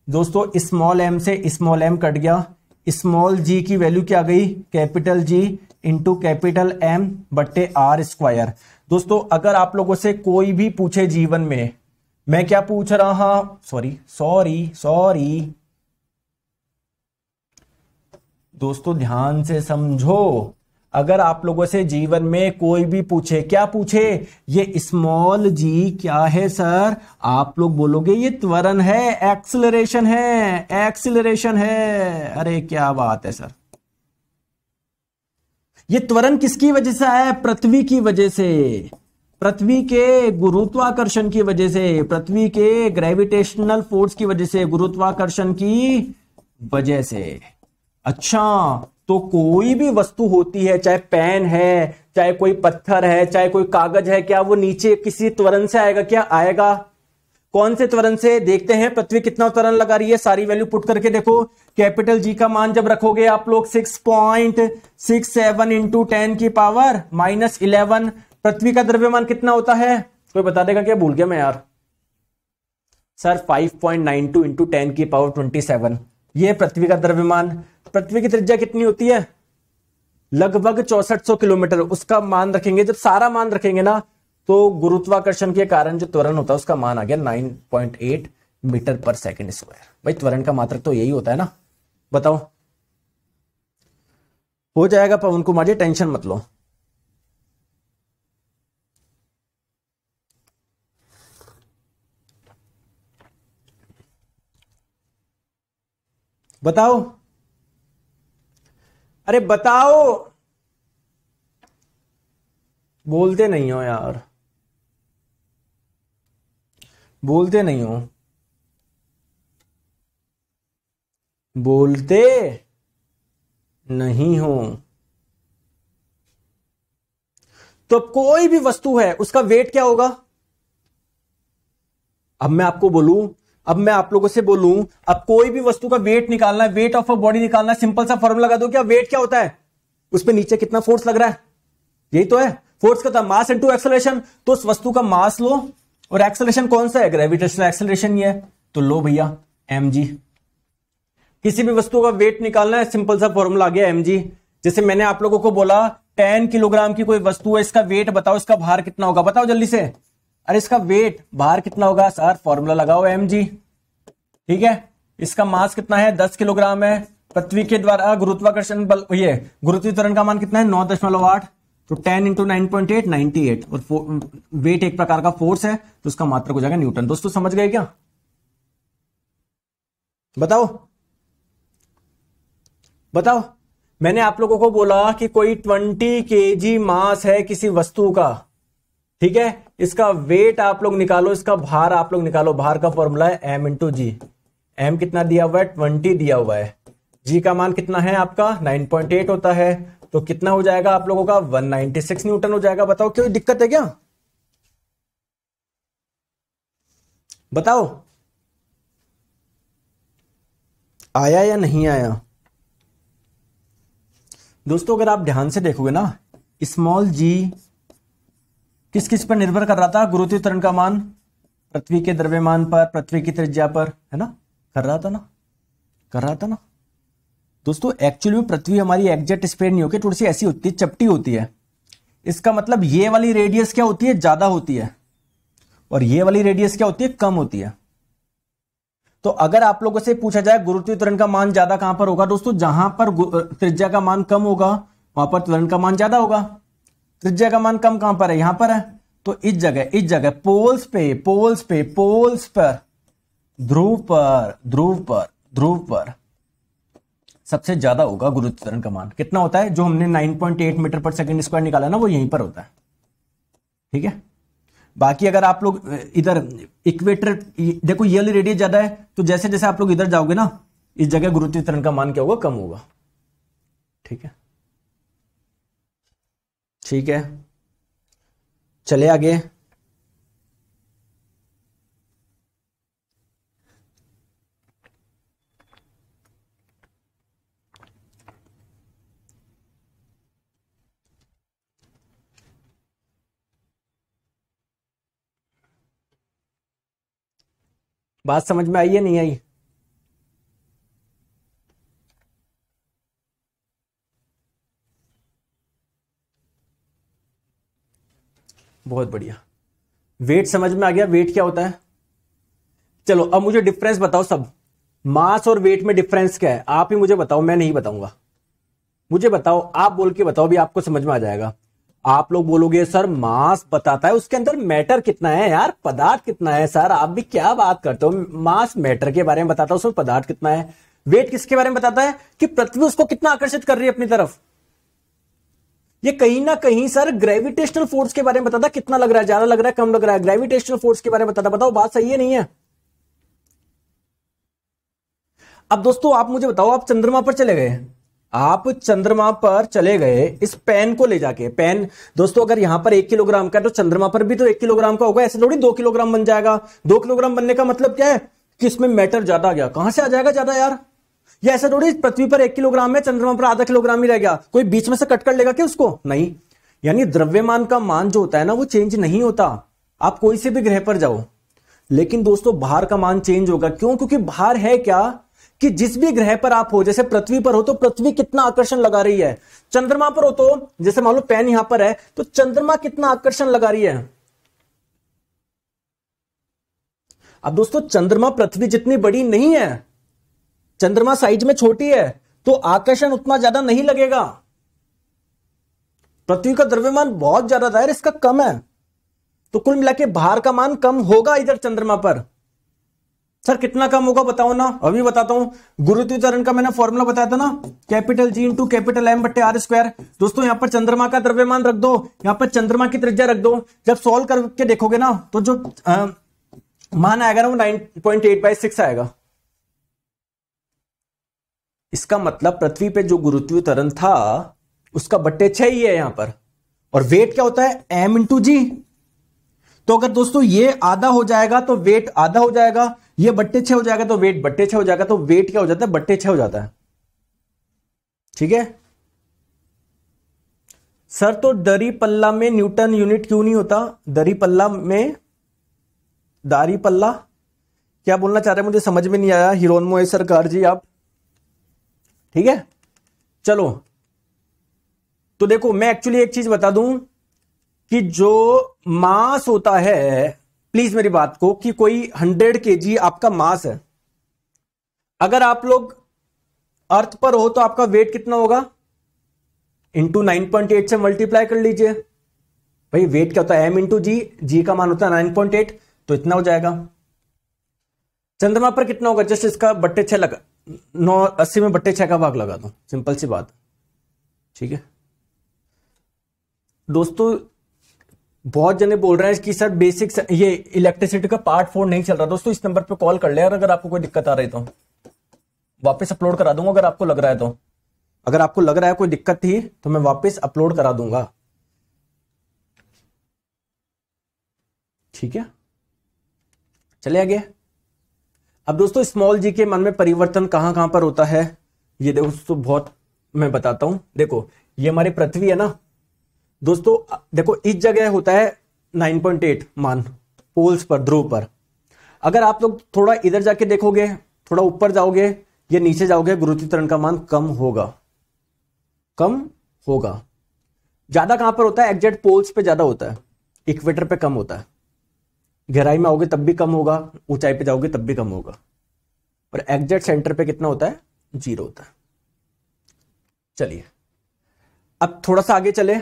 दोस्तों? स्मॉल एम से स्मॉल एम कट गया, स्मॉल जी की वैल्यू क्या आ गई? Capital G into capital M बट्टे आर स्क्वायर। दोस्तों अगर आप लोगों से कोई भी पूछे जीवन में, मैं क्या पूछ रहा, सॉरी दोस्तों ध्यान से समझो। अगर आप लोगों से जीवन में कोई भी पूछे, क्या पूछे? ये स्मॉल जी क्या है सर? आप लोग बोलोगे ये त्वरण है, एक्सीलरेशन है, एक्सीलरेशन है। अरे क्या बात है सर। ये त्वरण किसकी वजह से आया? पृथ्वी की वजह से, पृथ्वी के गुरुत्वाकर्षण की वजह से, पृथ्वी के ग्रेविटेशनल फोर्स की वजह से, गुरुत्वाकर्षण की वजह से। अच्छा, तो कोई भी वस्तु होती है, चाहे पेन है, चाहे कोई पत्थर है, चाहे कोई कागज है, क्या वो नीचे किसी त्वरण से आएगा? क्या आएगा? कौन से त्वरण से? देखते हैं पृथ्वी कितना त्वरण लगा रही है। सारी वैल्यू पुट करके देखो। कैपिटल जी का मान जब रखोगे आप लोग 6.67 इंटू 10 की पावर -11, पृथ्वी का द्रव्यमान कितना होता है? कोई बता देगा क्या? भूल गया मैं यार। सर 5.92 इंटू 10 की पावर 27, ये पृथ्वी का द्रव्यमान। पृथ्वी की त्रिज्या कितनी होती है? लगभग 6400 किलोमीटर। उसका मान रखेंगे, जब सारा मान रखेंगे ना, तो गुरुत्वाकर्षण के कारण जो त्वरण होता है उसका मान आ गया 9.8 मीटर पर सेकंड स्क्वायर। भाई त्वरण का मात्रक तो यही होता है ना, बताओ। हो जाएगा पवन कुमार जी, टेंशन मत लो। बताओ, अरे बताओ, बोलते नहीं हो यार, बोलते नहीं हो, बोलते नहीं हो। तो कोई भी वस्तु है उसका वेट क्या होगा? अब मैं आपको बोलूं, अब मैं आप लोगों से बोलूं, अब कोई भी वस्तु का वेट निकालना है, वेट ऑफ अ बॉडी निकालना है, सिंपल सा फॉर्मूला लगा दो। क्या वेट क्या होता है? उस पे नीचे कितना फोर्स लग रहा है, यही तो है। फोर्स का था मास इनटू एक्सेलरेशन। तो उस वस्तु का मास लो, और एक्सेलरेशन कौन सा है? ग्रेविटेशनल एक्सेलरेशन ही है। तो लो भैया mg। किसी भी वस्तु का वेट निकालना है, सिंपल सा फॉर्मूला आ गया mg। जैसे मैंने आप लोगों को बोला 10 किलोग्राम की कोई वस्तु है, इसका वेट बताओ, इसका भार कितना होगा? बताओ जल्दी से। अरे इसका वेट, भार कितना होगा? सर फॉर्मूला लगाओ mg, ठीक है। इसका मास कितना है? 10 किलोग्राम है। पृथ्वी के द्वारा गुरुत्वाकर्षण बल, ये गुरुत्वीय त्वरण का मान कितना है? 9.8। तो 10 इंटू 9.8 98। और वेट एक प्रकार का फोर्स है, तो उसका मात्रक हो जाएगा न्यूटन। दोस्तों समझ गए क्या? बताओ बताओ। मैंने आप लोगों को बोला कि कोई 20 kg मास है किसी वस्तु का, ठीक है। इसका वेट आप लोग निकालो, इसका भार आप लोग निकालो। भार का फॉर्मूला है m इंटू जी। एम कितना दिया हुआ है? 20 दिया हुआ है। जी का मान कितना है आपका? 9.8 होता है। तो कितना हो जाएगा आप लोगों का? 196 न्यूटन हो जाएगा। बताओ कोई दिक्कत है क्या? बताओ आया या नहीं आया? दोस्तों अगर आप ध्यान से देखोगे ना, स्मॉल जी किस किस पर निर्भर कर रहा था? गुरुत्वीय त्वरण का मान पृथ्वी के द्रव्यमान पर, पृथ्वी की त्रिज्या पर, है ना? कर रहा था ना, कर रहा था ना। दोस्तों एक्चुअली में पृथ्वी हमारी एग्जैक्ट स्फीयर नहीं होती, थोड़ी सी ऐसी होती है, चपटी होती है। इसका मतलब ये वाली रेडियस क्या होती है? ज्यादा होती है, और ये वाली रेडियस क्या होती है? कम होती है। तो अगर आप लोगों से पूछा जाए गुरुत्वीय त्वरण का मान ज्यादा कहां पर होगा? दोस्तों जहां पर त्रिज्या का मान कम होगा वहां पर त्वरण का मान ज्यादा होगा। त्रिज्या का मान कम कहां पर है? यहां पर है। तो इस जगह पोल्स पर, ध्रुव पर सबसे ज्यादा होगा गुरुत्वीय त्वरण का मान। कितना होता है? जो हमने 9.8 मीटर पर सेकंड स्क्वायर निकाला ना, वो यहीं पर होता है, ठीक है। बाकी अगर आप लोग इधर इक्वेटर, देखो ये वाली रेडियस ज्यादा है, तो जैसे जैसे आप लोग इधर जाओगे ना, इस जगह गुरुत्वीय त्वरण का मान क्या होगा, कम होगा। ठीक है, ठीक है, चले आगे। बात समझ में आई है नहीं आई? बहुत बढ़िया, वेट समझ में आ गया, वेट क्या होता है। चलो अब मुझे डिफरेंस बताओ सब, मास और वेट में डिफरेंस क्या है, आप ही मुझे बताओ, मैं नहीं बताऊंगा। मुझे बताओ, आप बोल के बताओ, भी आपको समझ में आ जाएगा। आप लोग बोलोगे सर मास बताता है, उसके अंदर मैटर कितना है यार, पदार्थ कितना है। सर आप भी क्या बात करते हो, मास मैटर के बारे में बताता है, उसमें पदार्थ कितना है। वेट किसके बारे में बताता है, कि पृथ्वी उसको कितना आकर्षित कर रही है अपनी तरफ। ये कहीं ना कहीं सर ग्रेविटेशनल फोर्स के बारे में बताता है, कितना लग रहा है, ज्यादा लग रहा है, कम लग रहा है, ग्रेविटेशनल फोर्स के बारे में बताता। बताओ बात सही है नहीं है? अब दोस्तों आप मुझे बताओ, आप चंद्रमा पर चले गए, आप चंद्रमा पर चले गए इस पेन को ले जाके। पेन दोस्तों अगर यहां पर 1 किलोग्राम का है, तो चंद्रमा पर भी तो 1 किलोग्राम का होगा, ऐसे थोड़ी 2 किलोग्राम बन जाएगा। 2 किलोग्राम बनने का मतलब क्या है, कि इसमें मैटर ज्यादा आ गया। कहां से आ जाएगा ज्यादा यार, ये ऐसे थोड़ी पृथ्वी पर 1 किलोग्राम है, चंद्रमा पर आधा किलोग्राम ही रह गया, कोई बीच में से कट कर लेगा क्या उसको, नहीं। यानी द्रव्यमान का मान जो होता है ना, वो चेंज नहीं होता, आप कोई से भी ग्रह पर जाओ। लेकिन दोस्तों भार का मान चेंज होगा, क्यों? क्योंकि भार है क्या, कि जिस भी ग्रह पर आप हो, जैसे पृथ्वी पर हो तो पृथ्वी कितना आकर्षण लगा रही है, चंद्रमा पर हो तो जैसे मान लो पेन यहां पर है, तो चंद्रमा कितना आकर्षण लगा रही है। अब दोस्तों चंद्रमा पृथ्वी जितनी बड़ी नहीं है, चंद्रमा साइज में छोटी है, तो आकर्षण उतना ज्यादा नहीं लगेगा। पृथ्वी का द्रव्यमान बहुत ज्यादा था, इसका कम है, तो कुल मिला के भार का मान कम होगा इधर चंद्रमा पर। सर कितना कम होगा बताओ ना, अभी बताता हूं। गुरुत्वीय त्वरण का मैंने फॉर्मूला बताया था ना, capital G into capital M बट्टे R स्क्वायर। दोस्तों यहां पर चंद्रमा का द्रव्यमान रख दो, यहां पर चंद्रमा की त्रिज्या रख दो। जब सॉल्व करके देखोगे ना, तो जो मान आएगा ना, वो 9.8/6 आएगा। इसका मतलब पृथ्वी पे जो गुरुत्वीय त्वरण था उसका बट्टे 6 ही है यहां पर। और वेट क्या होता है, M इंटू G। तो अगर दोस्तों ये आधा हो जाएगा तो वेट आधा हो जाएगा, ये बट्टे 6 हो जाएगा तो वेट बट्टे 6 हो जाएगा, तो वेट क्या हो जाता है, बट्टे 6 हो जाता है। ठीक है सर, तो दरी पल्ला में न्यूटन यूनिट क्यों नहीं होता, दरी पल्ला में, दारी पल्ला क्या बोलना चाह रहे हैं मुझे समझ में नहीं आया, हिरोनमो सरकार जी आप। ठीक है चलो, तो देखो मैं एक्चुअली एक चीज बता दूं, कि जो मास होता है, प्लीज मेरी बात को, कि कोई 100 kg आपका मास है, अगर आप लोग अर्थ पर हो तो आपका वेट कितना होगा, इंटू 9.8 से मल्टीप्लाई कर लीजिए। भाई वेट क्या होता है, M इंटू जी, जी का मान होता है 9.8, तो इतना हो जाएगा। चंद्रमा पर कितना होगा, जस्ट इसका बट्टे 6 लगा, 980 में बट्टे 6 का भाग लगा दो, सिंपल सी बात। ठीक है दोस्तों, बहुत जने बोल रहे हैं कि सर बेसिक ये इलेक्ट्रिसिटी का पार्ट 4 नहीं चल रहा। दोस्तों इस नंबर पे कॉल कर ले, अगर आपको कोई दिक्कत आ रही तो वापस अपलोड करा दूंगा। अगर आपको लग रहा है तो, अगर आपको लग रहा है कोई दिक्कत थी तो मैं वापस अपलोड करा दूंगा। ठीक है चले आगे। अब दोस्तों स्मॉल जी के मन में परिवर्तन कहां कहां पर होता है, ये दोस्तों बहुत मैं बताता हूं। देखो ये हमारी पृथ्वी है ना दोस्तों, देखो इस जगह होता है 9.8 मान पोल्स पर, ध्रुव पर। अगर आप लोग थोड़ा इधर जाके देखोगे, थोड़ा ऊपर जाओगे या नीचे जाओगे, गुरुत्वीय त्वरण का मान कम होगा, कम होगा। ज्यादा कहां पर होता है, एग्जैक्ट पोल्स पे ज्यादा होता है, इक्वेटर पे कम होता है। गहराई में आओगे तब भी कम होगा, ऊंचाई पे जाओगे तब भी कम होगा, और एग्जैक्ट सेंटर पे कितना होता है, 0 होता है। चलिए अब थोड़ा सा आगे चले,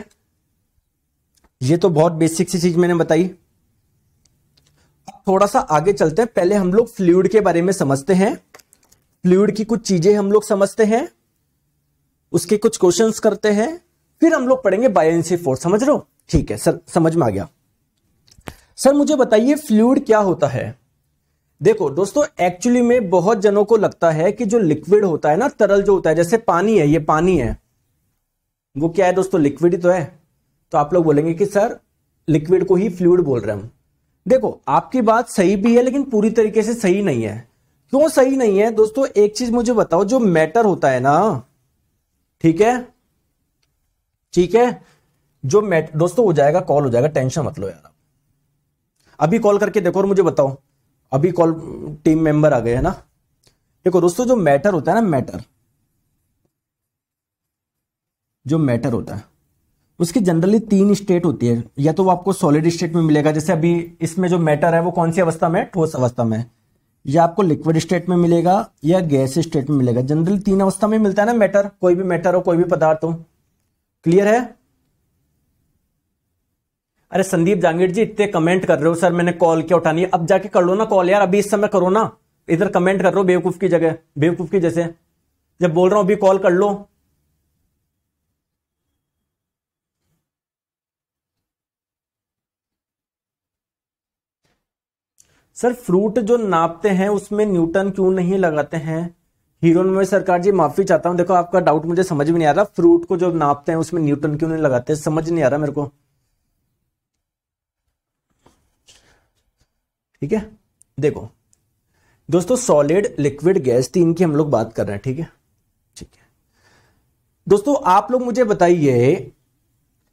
ये तो बहुत बेसिक सी चीज मैंने बताई। अब थोड़ा सा आगे चलते हैं, पहले हम लोग फ्लूइड के बारे में समझते हैं, फ्लूइड की कुछ चीजें हम लोग समझते हैं, उसके कुछ क्वेश्चंस करते हैं, फिर हम लोग पढ़ेंगे बायोएंसी फोर्स। समझ रहे हो? ठीक है सर, समझ में आ गया। सर मुझे बताइए फ्लूइड क्या होता है। देखो दोस्तों, एक्चुअली में बहुत जनों को लगता है कि जो लिक्विड होता है ना, तरल जो होता है, जैसे पानी है, ये पानी है, वो क्या है दोस्तों, लिक्विड ही तो है। तो आप लोग बोलेंगे कि सर लिक्विड को ही फ्लूइड बोल रहे हैं हम। देखो आपकी बात सही भी है, लेकिन पूरी तरीके से सही नहीं है। क्यों सही नहीं है दोस्तों, एक चीज मुझे बताओ, जो मैटर होता है ना, ठीक है, ठीक है, जो दोस्तों हो जाएगा, कॉल हो जाएगा, टेंशन मत लो यार। अभी कॉल करके देखो और मुझे बताओ। अभी कॉल, टीम मेंबर आ गए है ना। देखो दोस्तों, जो मैटर होता है ना, मैटर, जो मैटर होता है उसकी जनरली 3 स्टेट होती है। या तो वो आपको सॉलिड स्टेट में मिलेगा, जैसे अभी इसमें जो मैटर है वो कौन सी अवस्था में है, ठोस अवस्था में, या आपको लिक्विड स्टेट में मिलेगा या गैस स्टेट में मिलेगा। जनरली 3 अवस्था में मिलता है ना मैटर, कोई भी मैटर हो, कोई भी पदार्थ हो। क्लियर है। अरे संदीप जांगीर जी, इतने कमेंट कर रहे हो, सर मैंने कॉल क्या उठानी है। अब जाके कर लो ना कॉल यार, अभी इस समय करो ना। इधर कमेंट कर रहे हो बेवकूफ की जगह, बेवकूफ की जैसे। जब बोल रहा हूं अभी कॉल कर लो। सर फ्रूट जो नापते हैं उसमें न्यूटन क्यों नहीं लगाते हैं। हीरो में सरकार जी माफी चाहता हूं, देखो आपका डाउट मुझे समझ में नहीं आ रहा। फ्रूट को जो नापते हैं उसमें न्यूटन क्यों नहीं लगाते, समझ नहीं आ रहा मेरे को। ठीक है, देखो दोस्तों, सॉलिड, लिक्विड, गैस, 3 की हम लोग बात कर रहे हैं। ठीक है, ठीक है दोस्तों, आप लोग मुझे बताइए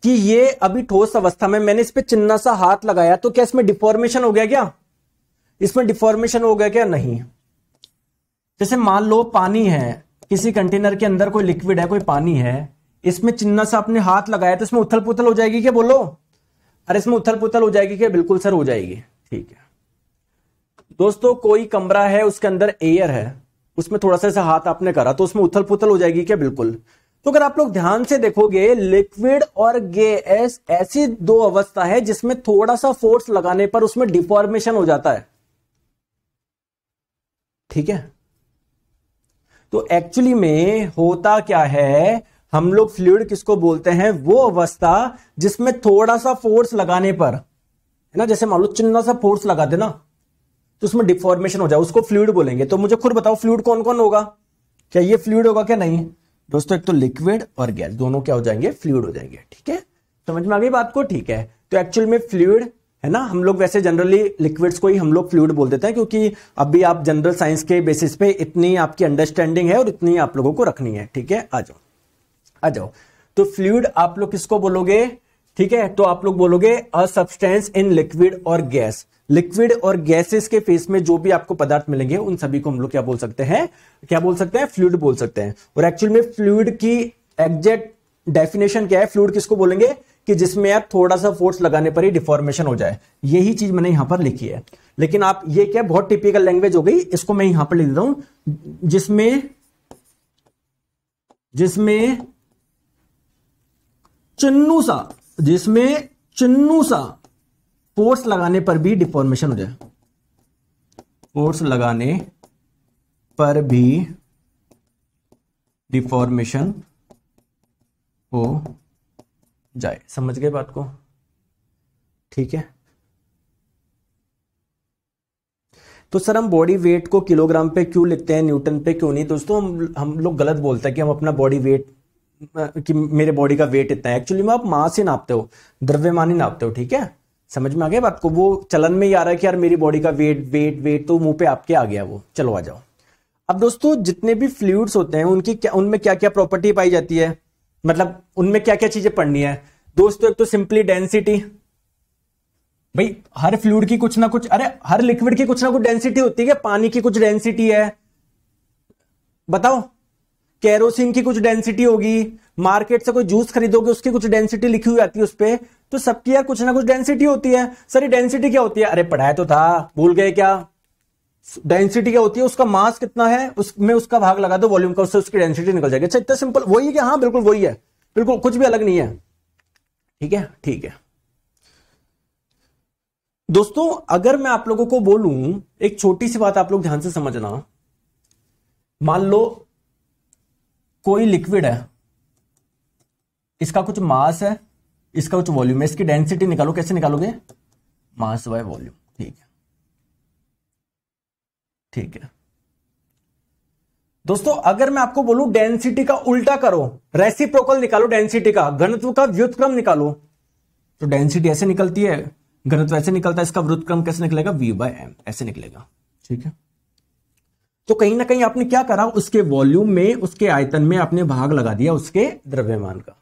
कि ये अभी ठोस अवस्था में, मैंने इस पे चिन्ना सा हाथ लगाया, तो क्या इसमें डिफॉर्मेशन हो गया क्या, इसमें डिफॉर्मेशन हो गया क्या, नहीं। जैसे मान लो पानी है, किसी कंटेनर के अंदर कोई लिक्विड है, कोई पानी है, इसमें चिन्ना सा अपने हाथ लगाया, तो इसमें उथल पुथल हो जाएगी क्या, बोलो। अरे इसमें उथल पुथल हो जाएगी क्या, बिल्कुल सर हो जाएगी। ठीक है दोस्तों, कोई कमरा है, उसके अंदर एयर है, उसमें थोड़ा सा ऐसा हाथ आपने करा, तो उसमें उथल पुथल हो जाएगी क्या, बिल्कुल। तो अगर आप लोग ध्यान से देखोगे, लिक्विड और गैस ऐसी 2 अवस्था है जिसमें थोड़ा सा फोर्स लगाने पर उसमें डिफॉर्मेशन हो जाता है। ठीक है, तो एक्चुअली में होता क्या है, हम लोग फ्लूइड किसको बोलते हैं, वो अवस्था जिसमें थोड़ा सा फोर्स लगाने पर, है ना, जैसे मान लो चिन्ना सा फोर्स लगा देना तो उसमें डिफॉर्मेशन हो जाए, उसको फ्लूइड बोलेंगे। तो मुझे खुद बताओ फ्लूइड कौन कौन होगा, क्या ये फ्लूइड होगा क्या, नहीं। दोस्तों एक तो लिक्विड और गैस दोनों क्या हो जाएंगे, फ्लूइड हो जाएंगे। ठीक है, समझ में आ गई बात को। ठीक है, तो एक्चुअल में फ्लूइड है ना, हम लोग वैसे जनरली लिक्विड्स को ही हम लोग फ्लूइड बोल देते हैं, क्योंकि अभी आप जनरल साइंस के बेसिस पे इतनी आपकी अंडरस्टैंडिंग है और इतनी आप लोगों को रखनी है। ठीक है, आ जाओ आ जाओ। तो फ्लूइड आप लोग किसको बोलोगे, ठीक है, तो आप लोग बोलोगे अ सब्सटेंस इन लिक्विड और गैस। लिक्विड और गैसेस के फेस में जो भी आपको पदार्थ मिलेंगे उन सभी को हम लोग क्या बोल सकते हैं, क्या बोल सकते हैं, फ्लूइड बोल सकते हैं। और एक्चुअल में फ्लूइड की एग्जैक्ट डेफिनेशन क्या है, फ्लूइड किसको बोलेंगे कि जिसमें आप थोड़ा सा फोर्स लगाने पर ही डिफॉर्मेशन हो जाए। यही चीज मैंने यहां पर लिखी है, लेकिन आप ये क्या बहुत टिपिकल लैंग्वेज हो गई, इसको मैं यहां पर लिख देता हूं, जिसमें चिन्नू सा फोर्स लगाने पर भी डिफॉर्मेशन हो जाए, फोर्स लगाने पर भी डिफॉर्मेशन हो जाए। समझ गए बात को। ठीक है, तो सर हम बॉडी वेट को किलोग्राम पे क्यों लिखते हैं, न्यूटन पे क्यों नहीं। दोस्तों हम लोग गलत बोलते हैं कि हम अपना बॉडी वेट, कि मेरे बॉडी का वेट इतना है। एक्चुअली में आप मास ही नापते हो, द्रव्यमान ही नापते हो। ठीक है, समझ में आ गया बात को। वो चलन में ही आ रहा है कि यार मेरी बॉडी का वेट वेट वेट, तो मुंह पे आपके आ गया वो। चलो आ जाओ। अब दोस्तों जितने भी फ्लूइड्स होते हैं उनकी क्या, उनमें क्या क्या प्रॉपर्टी पाई जाती है, मतलब उनमें क्या क्या चीजें पढ़नी है दोस्तों। एक तो सिंपली डेंसिटी, भाई हर फ्लूइड की कुछ ना कुछ, अरे हर लिक्विड की कुछ ना कुछ डेंसिटी होती है। क्या पानी की कुछ डेंसिटी है, बताओ। केरोसिन की कुछ डेंसिटी होगी, मार्केट से कोई जूस खरीदोगे उसकी कुछ डेंसिटी लिखी हुई आती है उस पे, तो सबकी यार कुछ ना कुछ डेंसिटी होती है। सर ये डेंसिटी क्या होती है, अरे पढ़ाया तो था, भूल गए क्या। डेंसिटी क्या होती है, उसका मास कितना है उसमें उसका भाग लगा दो वॉल्यूम का, उससे उसकी डेंसिटी निकल जाएगी। अच्छा इतना सिंपल, वही है क्या, हाँ बिल्कुल वही है, बिल्कुल कुछ भी अलग नहीं है। ठीक है, ठीक है दोस्तों, अगर मैं आप लोगों को बोलूं एक छोटी सी बात, आप लोग ध्यान से समझना। मान लो कोई लिक्विड है, इसका कुछ मास है, इसका कुछ वॉल्यूम है, इसकी डेंसिटी निकालो। कैसे निकालोगे, मास बाय वॉल्यूम। ठीक है, ठीक है दोस्तों, अगर मैं आपको बोलूं डेंसिटी का उल्टा करो, रेसिप्रोकल निकालो, डेंसिटी का, घनत्व का व्युत्क्रम निकालो, तो डेंसिटी ऐसे निकलती है, घनत्व ऐसे निकलता है, इसका व्युत्क्रम कैसे निकलेगा, V/m ऐसे निकलेगा। ठीक है, तो कहीं ना कहीं आपने क्या करा, उसके वॉल्यूम में, उसके आयतन में आपने भाग लगा दिया उसके द्रव्यमान का।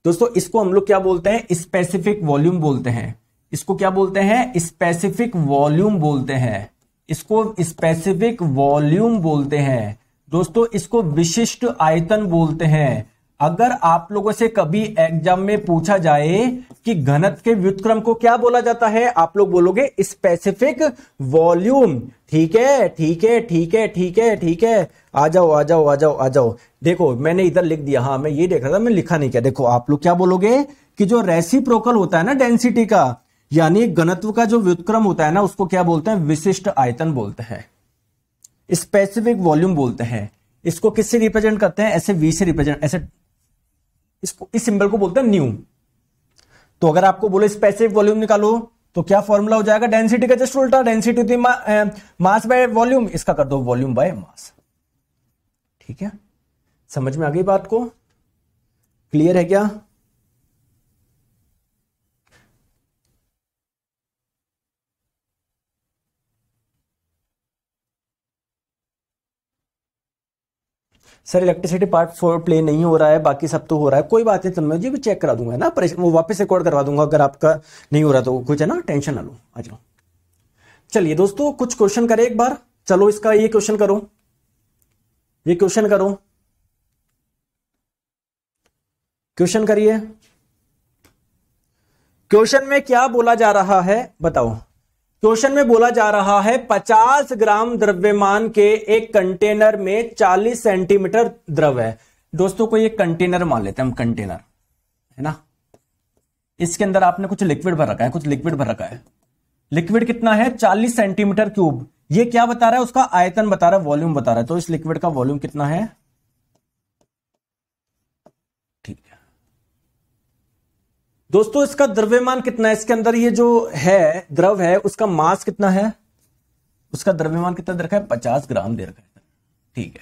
दोस्तों इसको हम लोग क्या बोलते हैं, स्पेसिफिक वॉल्यूम बोलते हैं। इसको क्या बोलते हैं, स्पेसिफिक वॉल्यूम बोलते हैं। इसको स्पेसिफिक वॉल्यूम बोलते हैं दोस्तों, इसको विशिष्ट आयतन बोलते हैं। अगर आप लोगों से कभी एग्जाम में पूछा जाए कि घनत्व के व्युत्क्रम को क्या बोला जाता है, आप लोग बोलोगे स्पेसिफिक वॉल्यूम। ठीक है, ठीक है, ठीक है, ठीक है, ठीक है, आ जाओ आ जाओ आ जाओ आ जाओ। देखो मैंने इधर लिख दिया, हाँ मैं ये देख रहा था, मैं लिखा नहीं क्या। देखो आप लोग क्या बोलोगे कि जो रेसिप्रोकल होता है ना डेंसिटी का, यानी घनत्व का जो व्युत्क्रम होता है ना, उसको क्या बोलते हैं, विशिष्ट आयतन बोलते हैं, स्पेसिफिक वॉल्यूम बोलते हैं। इसको किससे रिप्रेजेंट करते हैं, ऐसे V से रिप्रेजेंट, ऐसे इसको, इस सिंबल को बोलते हैं न्यू। तो अगर आपको बोले स्पेसिफिक वॉल्यूम निकालो, तो क्या फॉर्मूला हो जाएगा, डेंसिटी का जस्ट उल्टा, डेंसिटी होती है मास बाय वॉल्यूम, इसका कर दो वॉल्यूम बाय मास। ठीक है, समझ में आ गई बात को, क्लियर है क्या? सर इलेक्ट्रिसिटी पार्ट 4 प्ले नहीं हो रहा है, बाकी सब तो हो रहा है, कोई बात नहीं, तो मैं जी भी चेक करा दूंगा ना, वो वापस रिकॉर्ड करवा दूंगा अगर आपका नहीं हो रहा तो, कुछ है ना, टेंशन ना लो, आ जाओ। चलिए दोस्तों कुछ क्वेश्चन करें एक बार, चलो इसका ये क्वेश्चन करो, ये क्वेश्चन करो, क्वेश्चन करिए। क्वेश्चन में क्या बोला जा रहा है बताओ, क्वेश्चन में बोला जा रहा है 50 ग्राम द्रव्यमान के एक कंटेनर में 40 सेंटीमीटर द्रव है। दोस्तों को ये कंटेनर मान लेते हैं हम, कंटेनर है ना, इसके अंदर आपने कुछ लिक्विड भर रखा है, कुछ लिक्विड भर रखा है, लिक्विड कितना है 40 सेंटीमीटर क्यूब। ये क्या बता रहा है, उसका आयतन बता रहा है, वॉल्यूम बता रहा है, तो इस लिक्विड का वॉल्यूम कितना है, ठीक है दोस्तों। इसका द्रव्यमान कितना है, इसके अंदर ये जो है द्रव है उसका मास कितना है, उसका द्रव्यमान कितना दे रखा है, 50 ग्राम दे रखा है। ठीक है,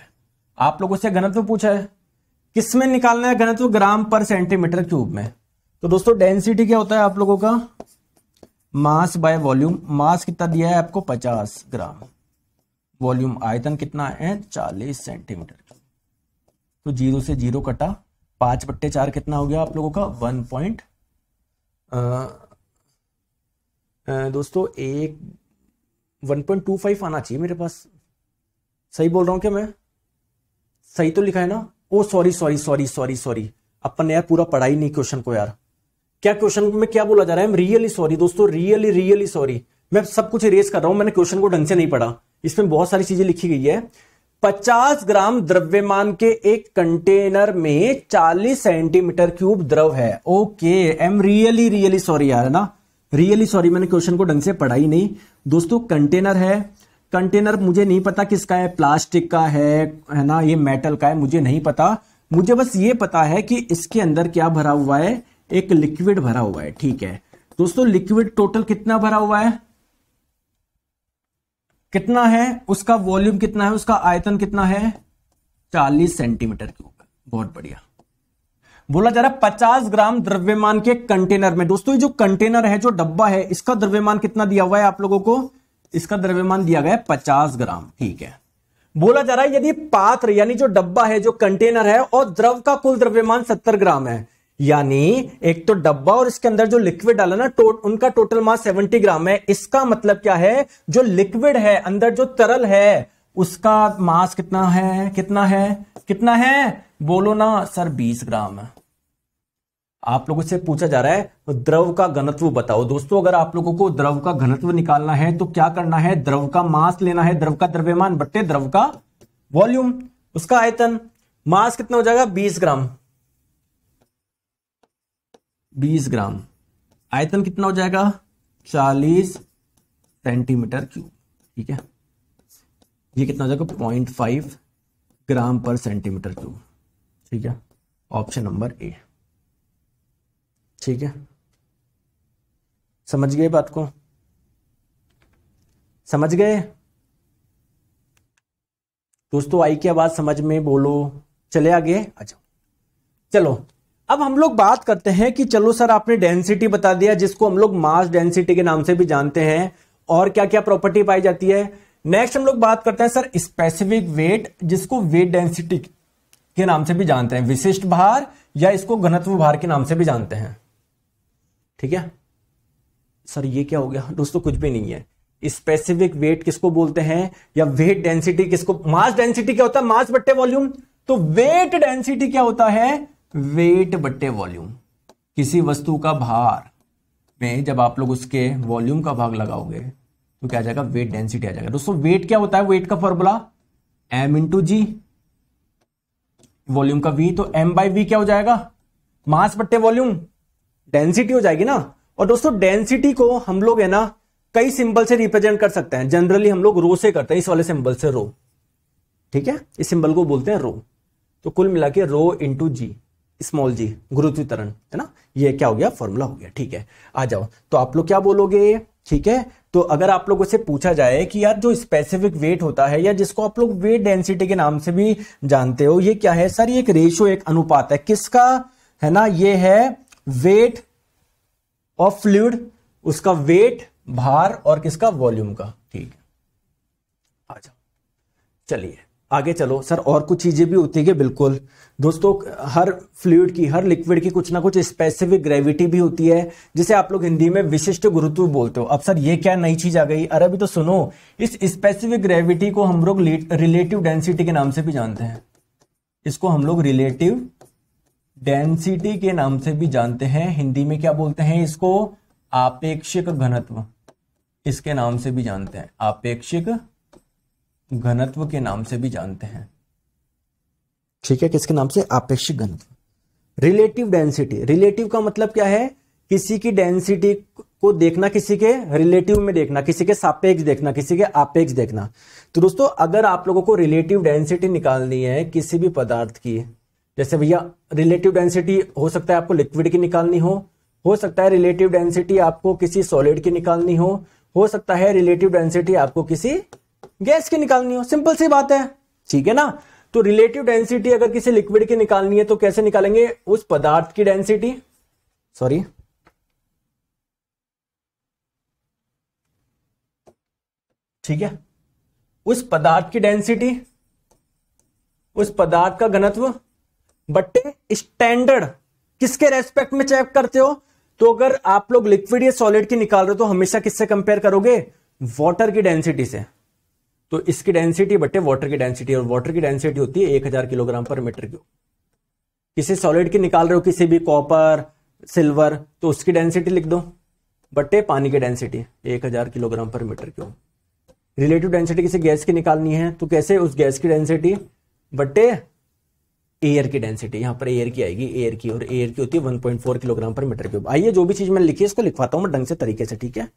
आप लोगों से घनत्व पूछा है, किसमें निकालना है घनत्व, ग्राम पर सेंटीमीटर क्यूब में। तो दोस्तों डेंसिटी क्या होता है आप लोगों का, मास बाय वॉल्यूम। मास कितना दिया है आपको, 50 ग्राम, वॉल्यूम आयतन कितना है 40 सेंटीमीटर क्यूब। तो 0 से 0 कटा, 5/4 कितना हो गया आप लोगों का, 1. दोस्तों 1.25 आना चाहिए मेरे पास, सही बोल रहा हूं क्या मैं, सही तो लिखा है ना। Oh sorry sorry sorry sorry sorry, अपन ने यार पूरा पढ़ा ही नहीं क्वेश्चन को यार। क्या क्वेश्चन में क्या बोला जा रहा है, रियली सॉरी दोस्तों, रियली रियली सॉरी, मैं सब कुछ इरेज कर रहा हूं, मैंने क्वेश्चन को ढंग से नहीं पढ़ा, इसमें बहुत सारी चीजें लिखी गई है। 50 ग्राम द्रव्यमान के एक कंटेनर में 40 सेंटीमीटर क्यूब द्रव है। Okay, I am really really sorry यार, है ना, रियली सॉरी, मैंने क्वेश्चन को ढंग से पढ़ा ही नहीं। दोस्तों कंटेनर है, कंटेनर मुझे नहीं पता किसका है, प्लास्टिक का है ना, ये मेटल का है, मुझे नहीं पता, मुझे बस ये पता है कि इसके अंदर क्या भरा हुआ है, एक लिक्विड भरा हुआ है। ठीक है दोस्तों, लिक्विड टोटल कितना भरा हुआ है, कितना है, उसका वॉल्यूम कितना है, उसका आयतन कितना है, 40 सेंटीमीटर क्यूब। बहुत बढ़िया, बोला जा रहा है 50 ग्राम द्रव्यमान के कंटेनर में। दोस्तों ये जो कंटेनर है, जो डब्बा है, इसका द्रव्यमान कितना दिया हुआ है आप लोगों को, इसका द्रव्यमान दिया गया है 50 ग्राम। ठीक है, बोला जा रहा है यदि पात्र यानी जो डब्बा है, जो कंटेनर है, और द्रव का कुल द्रव्यमान 70 ग्राम है, यानी एक तो डब्बा और इसके अंदर जो लिक्विड डाला ना, उनका टोटल मास 70 ग्राम है। इसका मतलब क्या है, जो लिक्विड है, अंदर जो तरल है, उसका मास कितना है, कितना है, कितना है, बोलो ना सर, 20 ग्राम है। आप लोगों से पूछा जा रहा है द्रव का घनत्व बताओ। दोस्तों अगर आप लोगों को द्रव का घनत्व निकालना है तो क्या करना है, द्रव का मास लेना है, द्रव का द्रव्यमान बट्टे द्रव का वॉल्यूम, उसका आयतन। मास कितना हो जाएगा, 20 ग्राम, 20 ग्राम। आयतन कितना हो जाएगा, 40 सेंटीमीटर क्यूब। ठीक है, ये कितना हो जाएगा, 0.5 ग्राम पर सेंटीमीटर क्यूब। ठीक है, ऑप्शन नंबर ए। ठीक है, समझ गए बात को? समझ गए दोस्तों? आई की आवाज समझ में बोलो। चले आगे आ जाओ। चलो अब हम लोग बात करते हैं कि चलो सर आपने डेंसिटी बता दिया जिसको हम लोग मास डेंसिटी के नाम से भी जानते हैं, और क्या क्या प्रॉपर्टी पाई जाती है। नेक्स्ट हम लोग बात करते हैं सर स्पेसिफिक वेट, जिसको वेट डेंसिटी के नाम से भी जानते हैं, विशिष्ट भार या इसको घनत्व भार के नाम से भी जानते हैं। ठीक है सर ये क्या हो गया दोस्तों? कुछ भी नहीं है। स्पेसिफिक वेट किसको बोलते हैं, या वेट डेंसिटी किसको? मास डेंसिटी क्या होता है? मास बट्टे वॉल्यूम। तो वेट डेंसिटी क्या होता है? वेट बट्टे वॉल्यूम। किसी वस्तु का भार में जब आप लोग उसके वॉल्यूम का भाग लगाओगे तो क्या आ जाएगा? वेट डेंसिटी आ जाएगा। दोस्तों वेट क्या होता है? वेट का फॉर्मूला m इंटू जी, वॉल्यूम का v, तो m बाई वी क्या हो जाएगा? मास बट्टे वॉल्यूम, डेंसिटी हो जाएगी ना। और दोस्तों डेंसिटी को हम लोग है ना कई सिंबल से रिप्रेजेंट कर सकते हैं। जनरली हम लोग रो से करते हैं, इस वाले सिंबल से रो। ठीक है, इस सिंबल को बोलते हैं रो। तो कुल मिला के रो इंटू जी, स्मॉल जी, गुरुत्वीकरण, है ना। ये क्या हो गया? फॉर्मूला हो गया। ठीक है, आ जाओ। तो आप लोग क्या बोलोगे? ठीक है, तो अगर आप लोगों से पूछा जाए कि यार जो स्पेसिफिक वेट होता है, या जिसको आप लोग वेट डेंसिटी के नाम से भी जानते हो, ये क्या है सर? ये एक रेशियो, एक अनुपात है। किसका है ना? ये है वेट ऑफ फ्लूइड, उसका वेट, भार, और किसका? वॉल्यूम का। ठीक है, आ जाओ। चलिए आगे चलो। सर और कुछ चीजें भी होती है? बिल्कुल दोस्तों, हर फ्लूइड की, हर लिक्विड की कुछ ना कुछ स्पेसिफिक ग्रेविटी भी होती है, जिसे आप लोग हिंदी में विशिष्ट गुरुत्व बोलते हो। अब सर ये क्या नई चीज आ गई? अरे अभी तो सुनो। इस स्पेसिफिक ग्रेविटी को हम लोग रिलेटिव डेंसिटी के नाम से भी जानते हैं। इसको हम लोग रिलेटिव डेंसिटी के नाम से भी जानते हैं। हिंदी में क्या बोलते हैं इसको? आपेक्षिक घनत्व, इसके नाम से भी जानते हैं। आपेक्षिक घनत्व के नाम से भी जानते हैं। ठीक है, किसके नाम से? आपेक्षिक घनत्व। रिलेटिव डेंसिटी, रिलेटिव का मतलब क्या है? किसी की डेंसिटी को देखना, किसी के रिलेटिव में देखना, किसी के सापेक्ष देखना, किसी के आपेक्ष देखना। तो दोस्तों अगर आप लोगों को रिलेटिव डेंसिटी निकालनी है किसी भी पदार्थ की, जैसे भैया रिलेटिव डेंसिटी हो सकता है आपको लिक्विड की निकालनी हो सकता है रिलेटिव डेंसिटी आपको किसी सॉलिड की निकालनी हो सकता है रिलेटिव डेंसिटी आपको किसी गैस की निकालनी हो। सिंपल सी बात है, ठीक है ना। तो रिलेटिव डेंसिटी अगर किसी लिक्विड की निकालनी है तो कैसे निकालेंगे? उस पदार्थ की डेंसिटी, सॉरी ठीक है, उस पदार्थ की डेंसिटी, उस पदार्थ का घनत्व बट्टे स्टैंडर्ड, किसके रेस्पेक्ट में चेक करते हो? तो अगर आप लोग लिक्विड या सॉलिड की निकाल रहे हो तो हमेशा किससे कंपेयर करोगे? वाटर की डेंसिटी से। तो इसकी डेंसिटी बट्टे वाटर की डेंसिटी, और वाटर की डेंसिटी होती है 1000 किलोग्राम पर मीटर क्यूब। किसी सॉलिड की निकाल रहे हो, किसी भी कॉपर, सिल्वर, तो उसकी डेंसिटी लिख दो बट्टे पानी की डेंसिटी 1000 किलोग्राम पर मीटर क्यूब। रिलेटिव डेंसिटी किसी गैस की निकालनी है तो कैसे? उस गैस की डेंसिटी बट्टे एयर की डेंसिटी, यहां पर एयर की आएगी, एयर की, और एयर की होती है 1.4 किलोग्राम पर मीटर क्यूब। आइए जो भी चीज मैंने लिखी है इसको लिखवाता हूं मैं ढंग से तरीके से, ठीक है।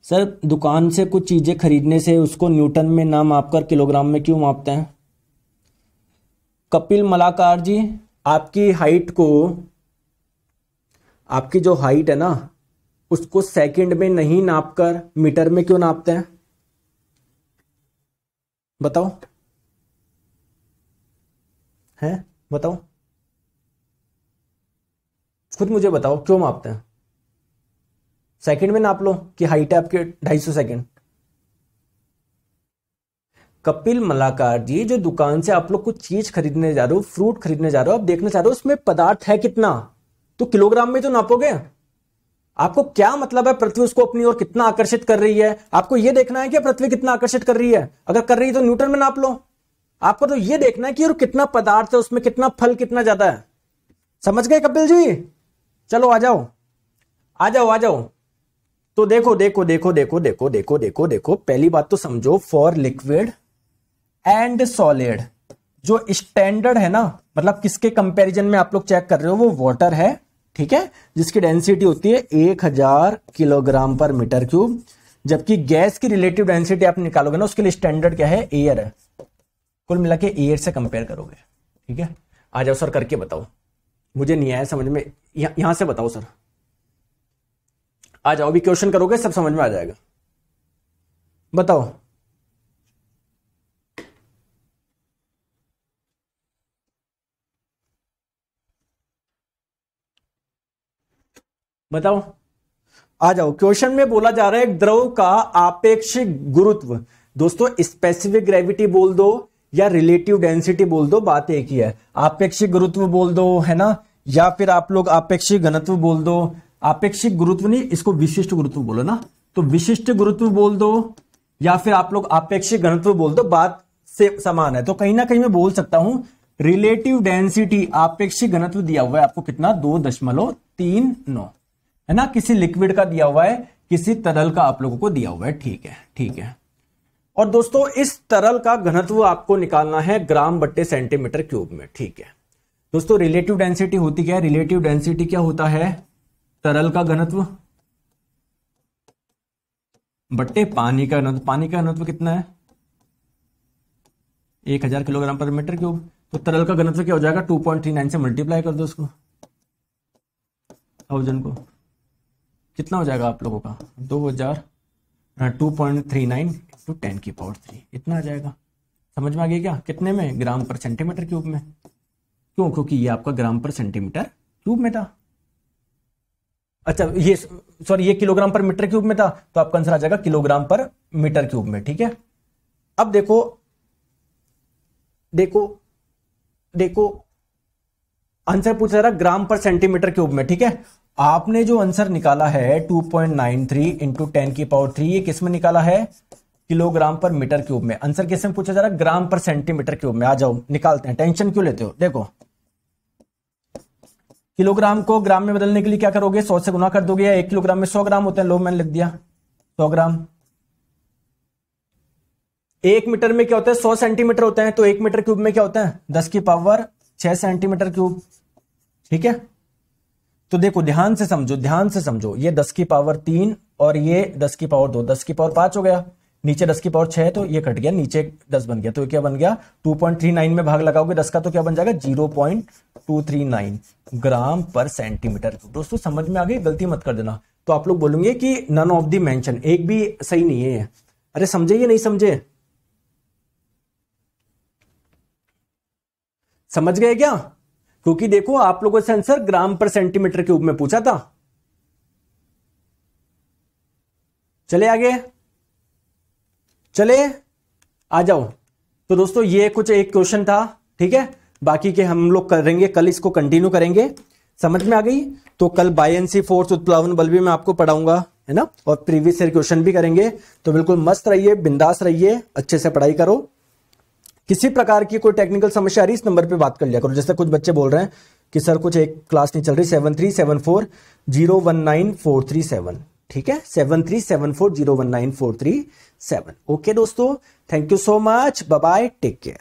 सर दुकान से कुछ चीजें खरीदने से उसको न्यूटन में ना मापकर किलोग्राम में क्यों मापते हैं? कपिल मलाकार जी, आपकी हाइट को, आपकी जो हाइट है ना उसको सेकंड में नहीं नापकर मीटर में क्यों नापते हैं? बताओ, है बताओ, खुद मुझे बताओ क्यों मापते हैं? सेकंड में नाप लो कि हाइट है आपके 250 सेकंड। कपिल मलाकार जी, जो दुकान से आप लोग कुछ चीज खरीदने जा रहे हो, फ्रूट खरीदने जा रहे हो, आप देखना चाह रहे हो उसमें पदार्थ है कितना, तो किलोग्राम में तो नापोगे। आपको क्या मतलब है पृथ्वी उसको अपनी ओर कितना आकर्षित कर रही है? आपको यह देखना है कि पृथ्वी कितना आकर्षित कर रही है। अगर कर रही है तो न्यूटन में नाप लो। आपको तो यह देखना है कि कितना पदार्थ है उसमें, कितना फल कितना ज्यादा है। समझ गए कपिल जी? चलो आ जाओ आ जाओ आ जाओ। तो देखो देखो देखो देखो देखो देखो देखो देखो, पहली बात तो समझो, फॉर लिक्विड एंड सॉलिड जो स्टैंडर्ड है ना, मतलब किसके कंपैरिजन में आप लोग चेक कर रहे हो, वो वाटर है, ठीक है, जिसकी डेंसिटी होती है 1000 किलोग्राम पर मीटर क्यूब। जबकि गैस की रिलेटिव डेंसिटी आप निकालोगे ना, उसके लिए स्टैंडर्ड क्या है? एयर है। कुल मिला के एयर से कंपेयर करोगे, ठीक है। आ जाओ सर, करके बताओ, मुझे नहीं आया समझ में, यहां से बताओ सर, आ जाओ, अभी क्वेश्चन करोगे सब समझ में आ जाएगा, बताओ। बताओ, आ जाओ। क्वेश्चन में बोला जा रहा है द्रव का आपेक्षिक गुरुत्व, दोस्तों स्पेसिफिक ग्रेविटी बोल दो या रिलेटिव डेंसिटी बोल दो, बात एक ही है। आपेक्षिक गुरुत्व बोल दो, है ना, या फिर आप लोग आपेक्षिक घनत्व बोल दो। आपेक्षिक गुरुत्व नहीं, इसको विशिष्ट गुरुत्व बोलो ना, तो विशिष्ट गुरुत्व बोल दो या फिर आप लोग आपेक्षिक घनत्व बोल दो, बात से समान है। तो कहीं ना कहीं मैं बोल सकता हूं रिलेटिव डेंसिटी, आपेक्षिक घनत्व दिया हुआ है आपको कितना, 2.39, है ना, किसी लिक्विड का दिया हुआ है, किसी तरल का आप लोगों को दिया हुआ है, ठीक है, ठीक है। और दोस्तों इस तरल का घनत्व आपको निकालना है ग्राम बट्टे सेंटीमीटर क्यूब में, ठीक है। दोस्तों रिलेटिव डेंसिटी होती क्या है, रिलेटिव डेंसिटी क्या होता है, तरल का घनत्व बट्टे पानी का घनत्व। पानी का घनत्व कितना है, 1000 किलोग्राम पर मीटर क्यूब, तो तरल का घनत्व क्या हो जाएगा, 2.39 से मल्टीप्लाई कर दो उसको, 1000 को, कितना हो जाएगा आप लोगों का, 2.39 × 10⁻3, इतना आ जाएगा। समझ में आ गया क्या, कितने में, ग्राम पर सेंटीमीटर क्यूब में। क्यों, क्योंकि ये आपका ग्राम पर सेंटीमीटर क्यूब में था। अच्छा ये सॉरी, ये किलोग्राम पर मीटर क्यूब में था, तो आपका आंसर आ जाएगा किलोग्राम पर मीटर क्यूब में, ठीक है। अब देखो देखो देखो, आंसर पूछा जा रहा ग्राम पर सेंटीमीटर क्यूब में, ठीक है। आपने जो आंसर निकाला है 2.93 × 10⁻3, ये किस में निकाला है, किलोग्राम पर मीटर क्यूब में। आंसर किस में पूछा जा रहा है, ग्राम पर सेंटीमीटर क्यूब में। आ जाओ निकालते हैं, टेंशन क्यों लेते हो। देखो किलोग्राम को ग्राम में बदलने के लिए क्या करोगे, 100 से गुना कर दोगे, या 1 किलोग्राम में 100 ग्राम होते हैं, लो मैंने लिख दिया 100 ग्राम। 1 मीटर में क्या होता है, 100 सेंटीमीटर होते हैं, तो 1 मीटर क्यूब में क्या होता है, 10⁻6 सेंटीमीटर क्यूब, ठीक है। तो देखो ध्यान से समझो, ध्यान से समझो, ये 10⁻3 और ये 10⁻2, 10⁻5 हो गया, नीचे 10⁻6 तो ये कट गया, नीचे 10 बन गया, तो ये क्या बन गया, 2.39 में भाग लगाओगे 10 का तो क्या बन जाएगा, 0.239 ग्राम पर सेंटीमीटर। दोस्तों समझ में आ गई, गलती मत कर देना। तो आप लोग बोलेंगे कि नन ऑफ द मेंशन, एक भी सही नहीं है। अरे समझे या नहीं समझे, समझ गए क्या, क्योंकि देखो आप लोगों से आंसर ग्राम पर सेंटीमीटर क्यूब में पूछा था। चले आगे, चले आ जाओ। तो दोस्तों ये कुछ एक क्वेश्चन था, ठीक है, बाकी के हम लोग करेंगे कल, इसको कंटिन्यू करेंगे। समझ में आ गई, तो कल बायएंसी फोर्स, उत्प्लावन बल भी मैं आपको पढ़ाऊंगा, है ना, और प्रीवियस ईयर क्वेश्चन भी करेंगे। तो बिल्कुल मस्त रहिए, बिंदास रहिए, अच्छे से पढ़ाई करो। किसी प्रकार की कोई टेक्निकल समस्या आ रही, इस नंबर पे बात कर लिया करो। जैसे कुछ बच्चे बोल रहे हैं कि सर कुछ एक क्लास नहीं चल रही, 7374019437, ठीक है, 7374019437। ओके दोस्तों, thank you so much, bye bye, take care.